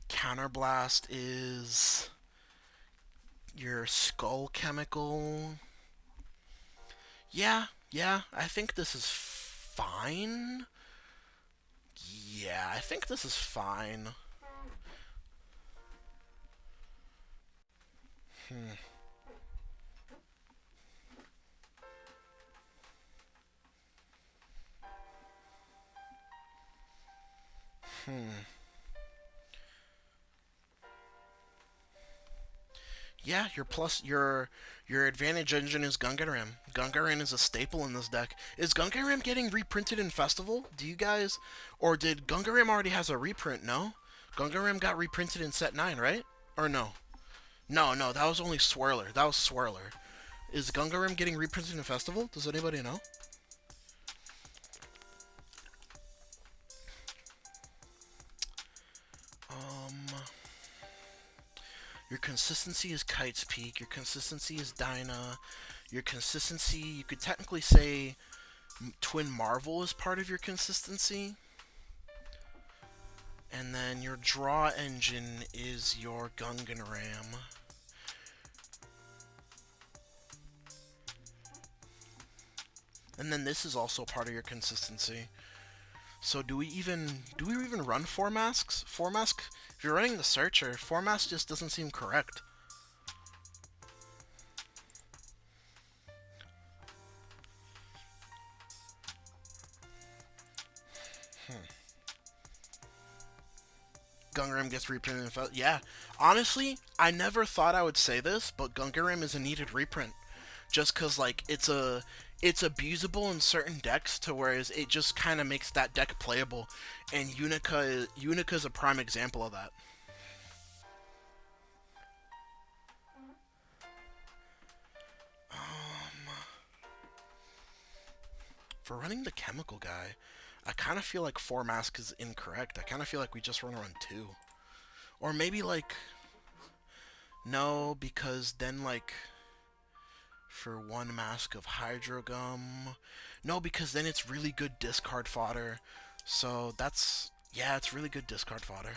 Counterblast is your Skull Chemical. Yeah, I think this is fine. Yeah, I think this is fine. Hmm. Yeah, your advantage engine is Gungaram. Gungaram is a staple in this deck. Is Gungaram getting reprinted in Festival? Do you guys, or did Gungaram already has a reprint? No, Gungaram got reprinted in Set 9, right? Or no? No, that was only Swirler. That was Swirler. Is Gungaram getting reprinted in Festival? Does anybody know? Your consistency is Kite's Peak. Your consistency is Dyna. Your consistency, you could technically say Twin Marvel is part of your consistency. And then your draw engine is your Gungan Ram. And then this is also part of your consistency. So do we even run 4 masks? 4 mask? If you're running the Searcher, 4 mask just doesn't seem correct. Gungaram gets reprinted in Festival. Yeah, honestly, I never thought I would say this, but Gungaram is a needed reprint. Just cause like it's abusable in certain decks to whereas it just kind of makes that deck playable, and Unica is a prime example of that. For running the chemical guy, I kind of feel like 4 mask is incorrect. I kind of feel like we just want to run 2, or maybe like no, because then like for 1 mask of Hydrogum. No, because then it's really good discard fodder. So that's, yeah, it's really good discard fodder.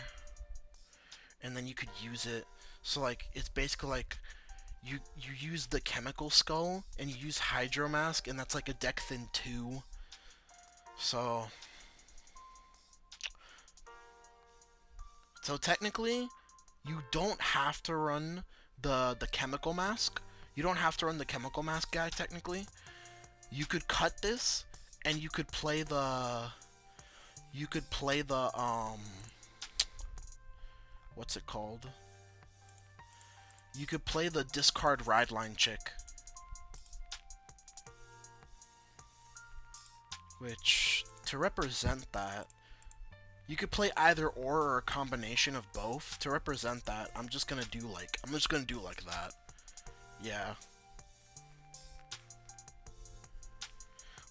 And then you could use it. So like it's basically like you use the chemical skull and you use Hydro Mask, and that's like a deck thin 2. So technically you don't have to run the chemical mask. You don't have to run the chemical mask guy technically. You could cut this and you could play the what's it called? You could play the discard ride line chick. Which, to represent that, you could play either or a combination of both. To represent that, I'm just gonna do like that. Yeah.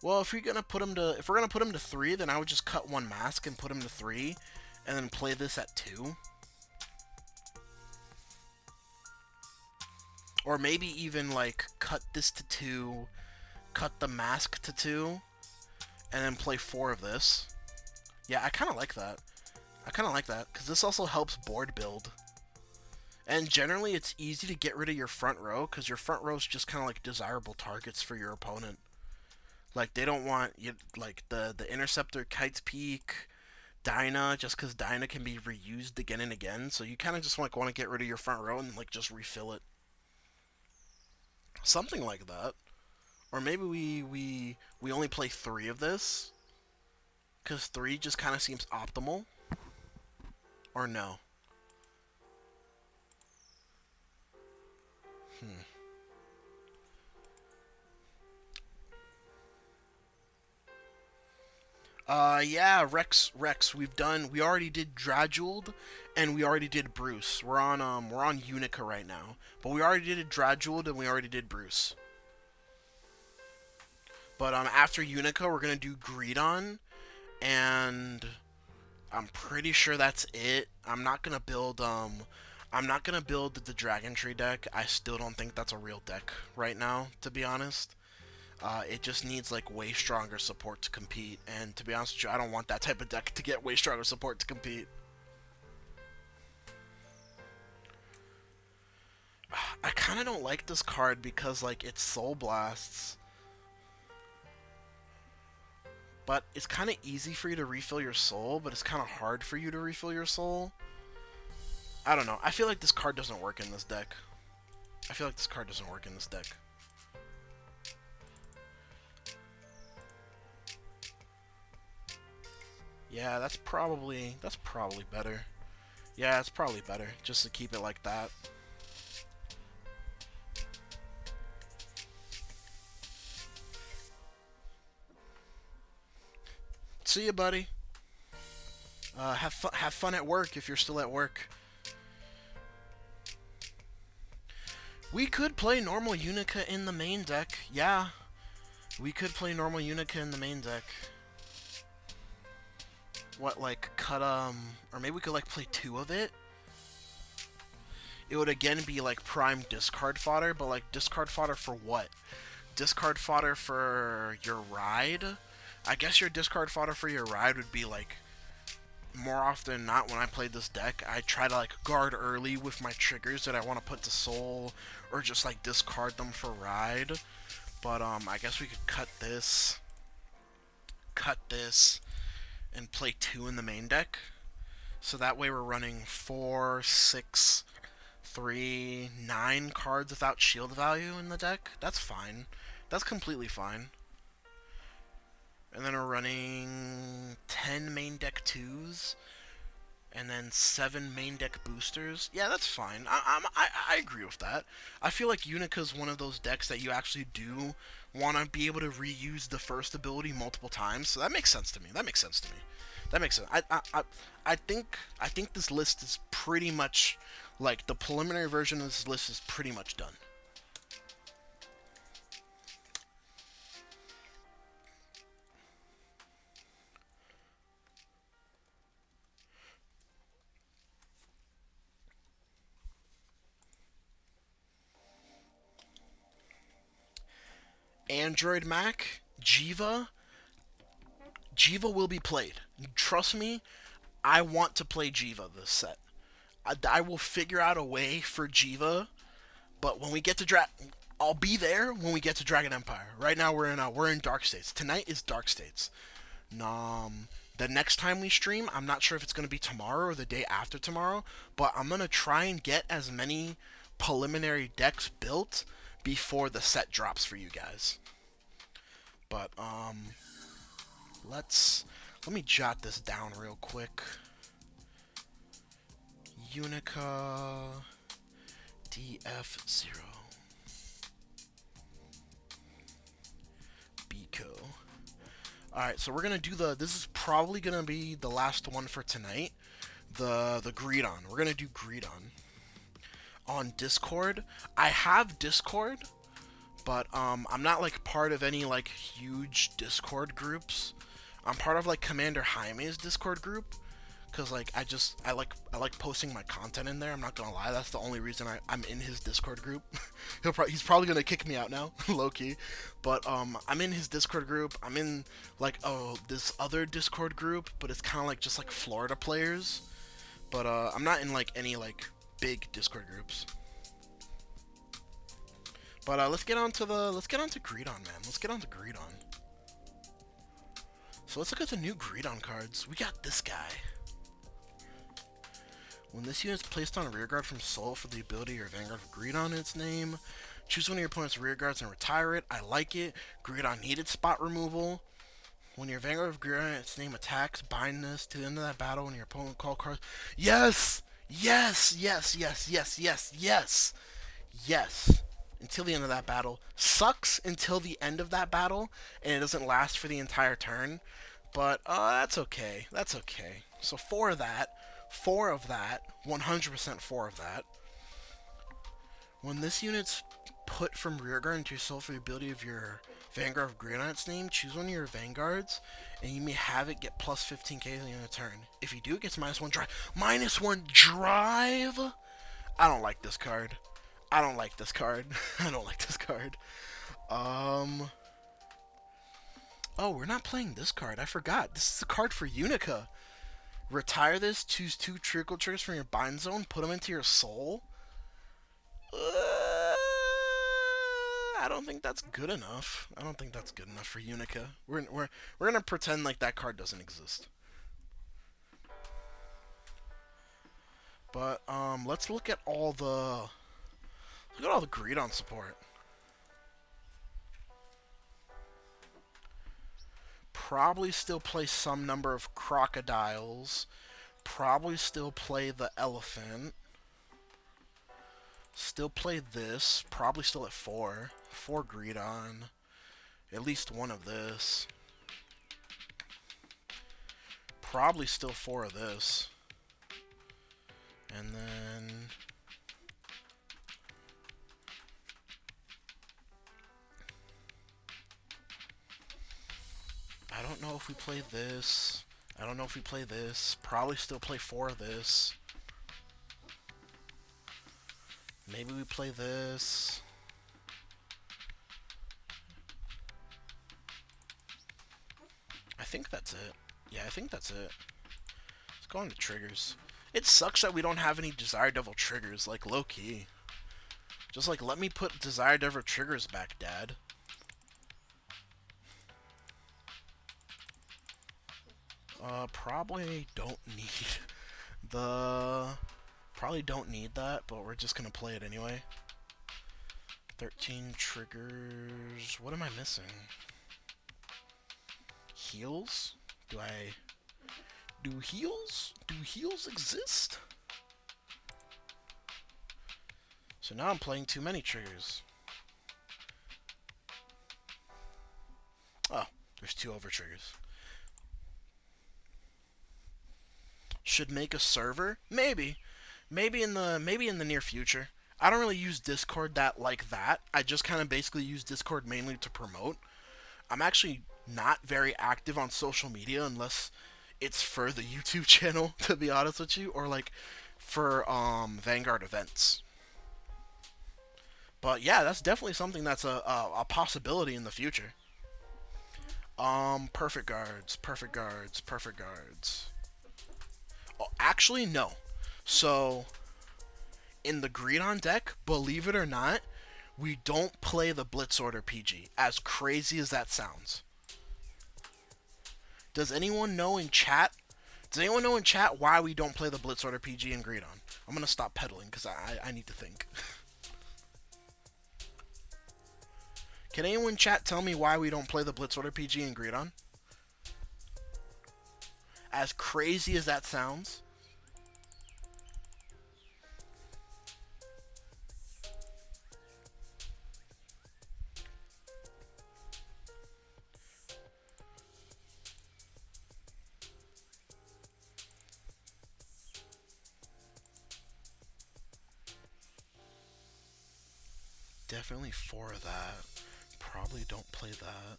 Well, if we're gonna put him to 3, then I would just cut 1 mask and put him to 3, and then play this at 2. Or maybe even like cut this to 2, cut the mask to 2, and then play 4 of this. Yeah, I kind of like that. Because this also helps board build. And generally, it's easy to get rid of your front row, because your front row is just kind of like desirable targets for your opponent. Like, they don't want, you like, the Interceptor, Kite's Peak, Dyna, just because Dyna can be reused again and again, so you kind of just like want to get rid of your front row and like just refill it. Something like that. Or maybe we only play 3 of this, because 3 just kind of seems optimal. Or no. Yeah, Rex. We already did DRAJEWELED, and we already did BREWS. We're on UNICA right now, but we already did DRAJEWELED and we already did BREWS. But after UNICA, we're gonna do GREDDON, and I'm pretty sure that's it. I'm not gonna build the Dragon Tree deck. I still don't think that's a real deck right now, to be honest. It just needs like way stronger support to compete, and to be honest with you, I don't want that type of deck to get way stronger support to compete. I kind of don't like this card because like it's Soul Blasts, but it's kind of easy for you to refill your soul, but it's kind of hard for you to refill your soul. I don't know. I feel like this card doesn't work in this deck. Yeah, that's probably better. Yeah, it's probably better just to keep it like that. See you, buddy. Have fun at work if you're still at work. We could play normal Unica in the main deck. Yeah, we could play normal Unica in the main deck. What, like, or maybe we could, like, play 2 of it? It would, again, be, like, prime discard fodder, but, like, discard fodder for what? Discard fodder for your ride? I guess your discard fodder for your ride would be, like, more often than not when I play this deck, I try to, like, guard early with my triggers that I want to put to soul, or just, like, discard them for ride. But, I guess we could cut this, and play 2 in the main deck. So that way we're running 4, 6, 3, 9 cards without shield value in the deck. That's fine. That's completely fine. And then we're running 10 main deck 2s, and then 7 main deck boosters. Yeah, that's fine. I agree with that. I feel like Unica is one of those decks that you actually do want to be able to reuse the first ability multiple times. So that makes sense to me. That makes sense. I think this list is pretty much, like, the preliminary version of this list is pretty much done. Android Mac, Jiva will be played. Trust me, I want to play Jiva this set. I will figure out a way for Jiva, but when we get to I'll be there when we get to Dragon Empire. Right now we're in Dark States. Tonight is Dark States. The next time we stream, I'm not sure if it's going to be tomorrow or the day after tomorrow, but I'm going to try and get as many preliminary decks built before the set drops for you guys. But let me jot this down real quick. Unica DF0 BICO. Alright, so we're gonna do this is probably gonna be the last one for tonight. The GREDDON. We're gonna do GREDDON on Discord. I have Discord, but I'm not like part of any like huge Discord groups. I'm part of like Commander Jaime's Discord group, cause like I like posting my content in there. I'm not gonna lie, that's the only reason I'm in his Discord group. He's probably gonna kick me out now, low key. But I'm in his Discord group. I'm in like this other Discord group, but it's kind of like just like Florida players. But I'm not in like any like big Discord groups. But let's get on to GREDDON, man. Let's get on to GREDDON. So let's look at the new GREDDON cards. We got this guy. When this unit is placed on a rearguard from Soul for the ability or Vanguard of GREDDON in its name, choose one of your opponent's rearguards and retire it. I like it. GREDDON needed spot removal. When your Vanguard of GREDDON in its name attacks, bind this to the end of that battle when your opponent call cards. Yes! Yes! Yes! Yes! Yes! Yes! Yes! Yes! Until the end of that battle. Sucks until the end of that battle, and it doesn't last for the entire turn. But that's okay. That's okay. So 4 of that, 4 of that, 100% 4 of that. When this unit's put from rearguard into your soul for the ability of your Vanguard of Greed on its name, choose one of your Vanguards, and you may have it get plus 15k in a turn. If you do, it gets -1 drive. -1 drive? I don't like this card. I don't like this card. I don't like this card. Oh, we're not playing this card. I forgot. This is a card for Unica. Retire this, choose 2 trickle triggers from your bind zone, put them into your soul. I don't think that's good enough. I don't think that's good enough for Unica. We're gonna pretend like that card doesn't exist. But let's look at all the GREDDON support. Probably still play some number of crocodiles. Probably still play the elephant. Still play this. Probably still at 4. 4 GREDDON. At least one of this. Probably still 4 of this. And then I don't know if we play this. I don't know if we play this. Probably still play 4 of this. Maybe we play this. I think that's it. Yeah, I think that's it. Let's go on to triggers. It sucks that we don't have any Desire Devil triggers, like low-key. Just like, let me put Desire Devil triggers back, Dad. Probably don't need probably don't need that, but we're just gonna play it anyway. 13 triggers. What am I missing? Heals? Do heals exist? So now I'm playing too many triggers. Oh, there's 2 over triggers. Should make a server? Maybe in the near future. I don't really use Discord like that. I just kind of basically use Discord mainly to promote. I'm actually not very active on social media unless it's for the YouTube channel, to be honest with you, or like for Vanguard events. But yeah, that's definitely something that's a possibility in the future. Perfect guards, perfect guards, perfect guards. Oh, actually, no. So, in the GREDDON deck, believe it or not, we don't play the Blitz Order PG, as crazy as that sounds. Does anyone know in chat? Does anyone know in chat why we don't play the Blitz Order PG in GREDDON? I'm gonna stop peddling because I need to think. Can anyone in chat tell me why we don't play the Blitz Order PG in GREDDON? As crazy as that sounds. Definitely 4 of that. Probably don't play that.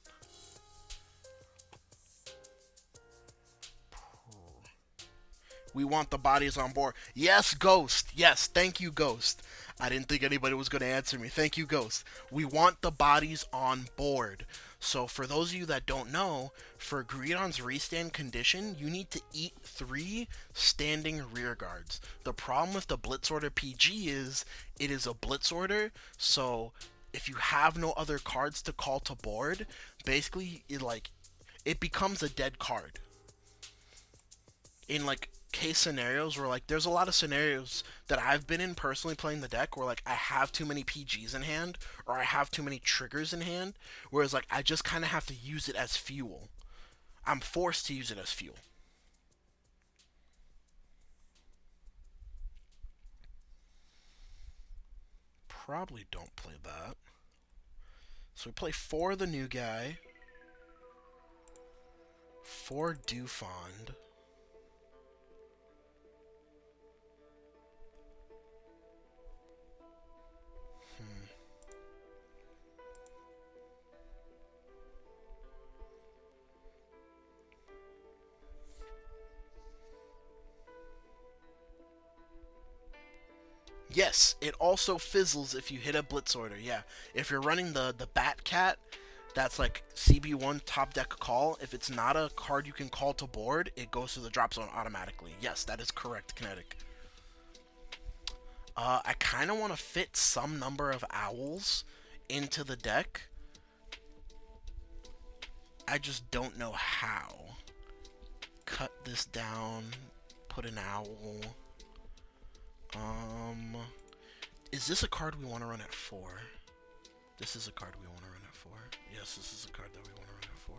We want the bodies on board. Yes, Ghost. Yes, thank you, Ghost. I didn't think anybody was going to answer me. Thank you, Ghost. We want the bodies on board. So for those of you that don't know, for GREDDON's restand condition, you need to eat 3 standing rear guards. The problem with the Blitz Order PG is it is a Blitz Order, so if you have no other cards to call to board, basically it becomes a dead card. In like case scenarios where like there's a lot of scenarios that I've been in personally playing the deck where like I have too many PGs in hand or I have too many triggers in hand, whereas like I just kind of have to use it as fuel. I'm forced to use it as fuel. Probably don't play that. So we play 4 of the new guy, for Dufond. Yes, it also fizzles if you hit a Blitz order. Yeah, if you're running the Bat Cat, that's like CB1 top deck call. If it's not a card you can call to board, it goes to the drop zone automatically. Yes, that is correct, Kinetic. I kind of want to fit some number of owls into the deck. I just don't know how. Cut this down, put an owl. Is this a card we want to run at 4? This is a card we want to run at 4. Yes, this is a card that we want to run at 4.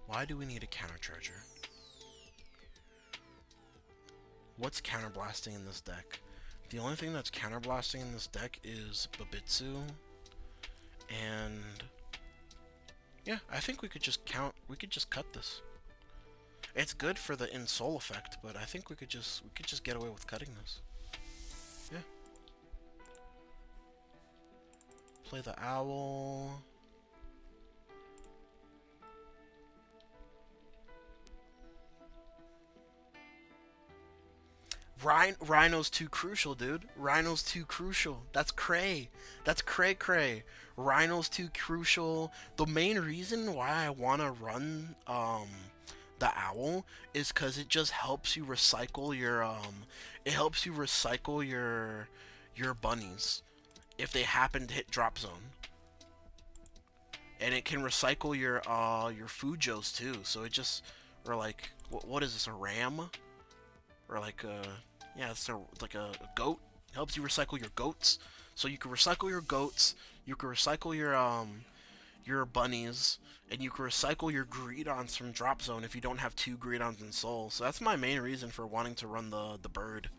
Why do we need a counter charger? What's counterblasting in this deck? The only thing that's counterblasting in this deck is Babitsu, and yeah, I think we could just cut this. It's good for the in-soul effect, but I think we could just get away with cutting this. Yeah. Play the owl. Rhino's too crucial, dude. Rhino's too crucial. That's cray. That's cray. Rhino's too crucial. The main reason why I want to run the owl is because it just helps you recycle your bunnies if they happen to hit drop zone. And it can recycle your Fujos too. So it just, or like, what is this, a ram? Or like yeah, it's like a goat. It helps you recycle your goats. So you can recycle your goats, you can recycle your bunnies, and you can recycle your Greedons from drop zone if you don't have 2 Greedons in soul. So that's my main reason for wanting to run the bird.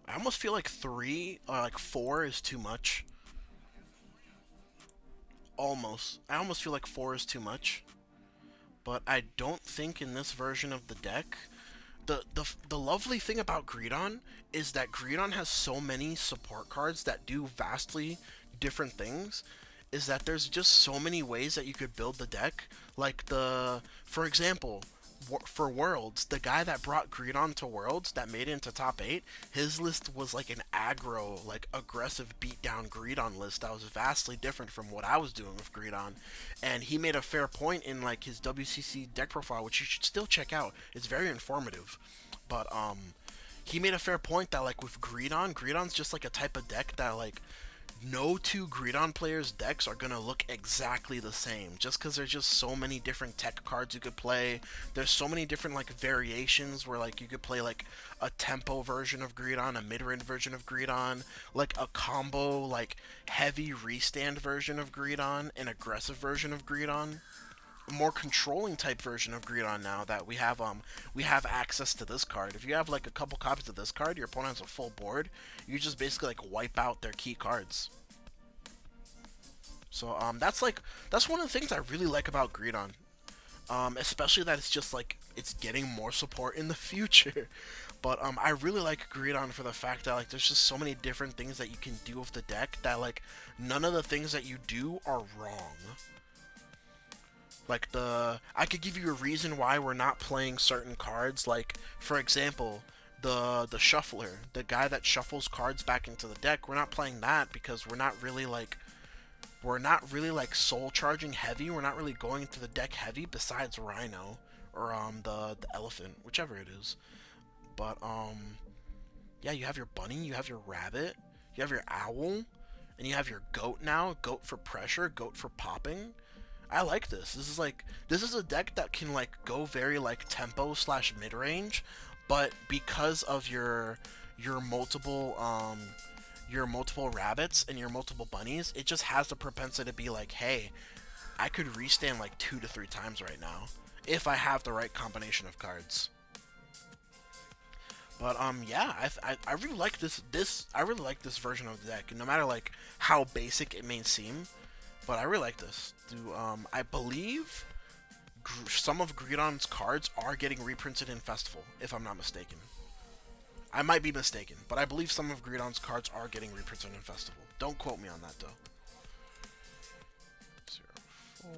I almost feel like 3 or like 4 is too much. Almost. I almost feel like 4 is too much. But I don't think in this version of the deck, the lovely thing about Greedon is that Greedon has so many support cards that do vastly different things, is that there's just so many ways that you could build the deck. Like for example, for Worlds, the guy that brought Greedon to Worlds, that made it into top 8, his list was like an aggro, like aggressive beatdown Greedon list that was vastly different from what I was doing with Greedon. And he made a fair point in like his WCC deck profile, which you should still check out. It's very informative. But he made a fair point that like with Greedon's just like a type of deck that like no 2 Greedon players' decks are gonna look exactly the same, just because there's just so many different tech cards you could play. There's so many different like variations where like you could play like a tempo version of Greedon, a mid-range version of Greedon, like a combo like heavy restand version of Greedon, an aggressive version of Greedon, a more controlling type version of Greedon. Now that we have access to this card. If you have like a couple copies of this card, your opponent has a full board, you just basically like wipe out their key cards. So that's one of the things I really like about Greedon. Especially that it's just like it's getting more support in the future. But I really like Greedon for the fact that like there's just so many different things that you can do with the deck that like none of the things that you do are wrong. Like I could give you a reason why we're not playing certain cards. Like for example, the shuffler, the guy that shuffles cards back into the deck. We're not playing that because we're not really like soul charging heavy. We're not really going into the deck heavy. Besides Rhino or the elephant, whichever it is. But yeah, you have your bunny, you have your rabbit, you have your owl, and you have your goat now. Goat for pressure, goat for popping. I like this. This is a deck that can like go very like tempo / mid range, but because of your multiple your multiple rabbits and your multiple bunnies, it just has the propensity to be like, hey, I could restand like 2 to 3 times right now if I have the right combination of cards. But yeah, I really like this I really like this version of the deck. No matter like how basic it may seem, but I really like this. I believe some of GREDDON's cards are getting reprinted in Festival, if I'm not mistaken. I might be mistaken, but I believe some of GREDDON's cards are getting reprinted in Festival. Don't quote me on that though. 04.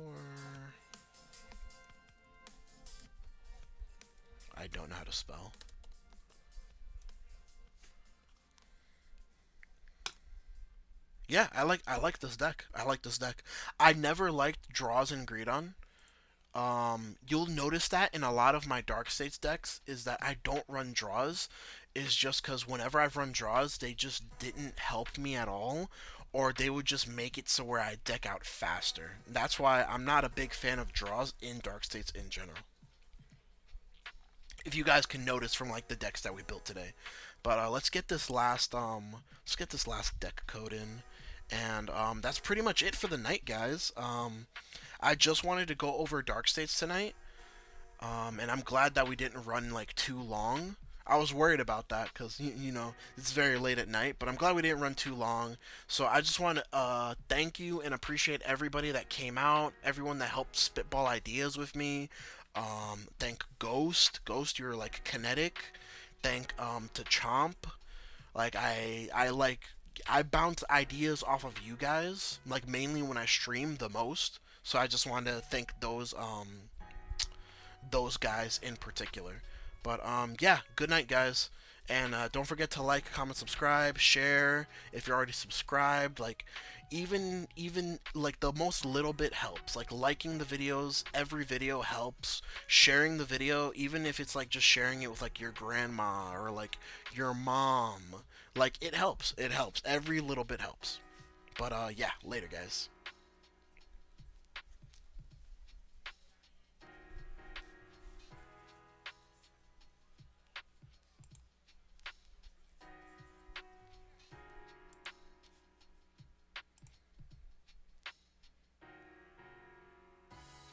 I don't know how to spell. Yeah, I like this deck. I like this deck. I never liked draws in GREDDON. You'll notice that in a lot of my Dark States decks is that I don't run draws, is just because whenever I've run draws, they just didn't help me at all, or they would just make it so where I deck out faster. That's why I'm not a big fan of draws in Dark States in general. If you guys can notice from like the decks that we built today. But let's get this last deck code in, and that's pretty much it for the night, guys. I just wanted to go over Dark States tonight, and I'm glad that we didn't run like too long. I was worried about that because you know it's very late at night, but I'm glad we didn't run too long. So I just want to thank you and appreciate everybody that came out, everyone that helped spitball ideas with me. Thank Ghost, you're like kinetic. Thank to Chomp, like I bounce ideas off of you guys, like mainly when I stream the most. So I just wanted to thank those guys in particular. But yeah, good night, guys. And don't forget to like, comment, subscribe, share if you're already subscribed. Like, even like the most little bit helps. Like liking the videos, every video helps. Sharing the video, even if it's like just sharing it with like your grandma or like your mom, like it helps. It helps. Every little bit helps. But yeah, later, guys.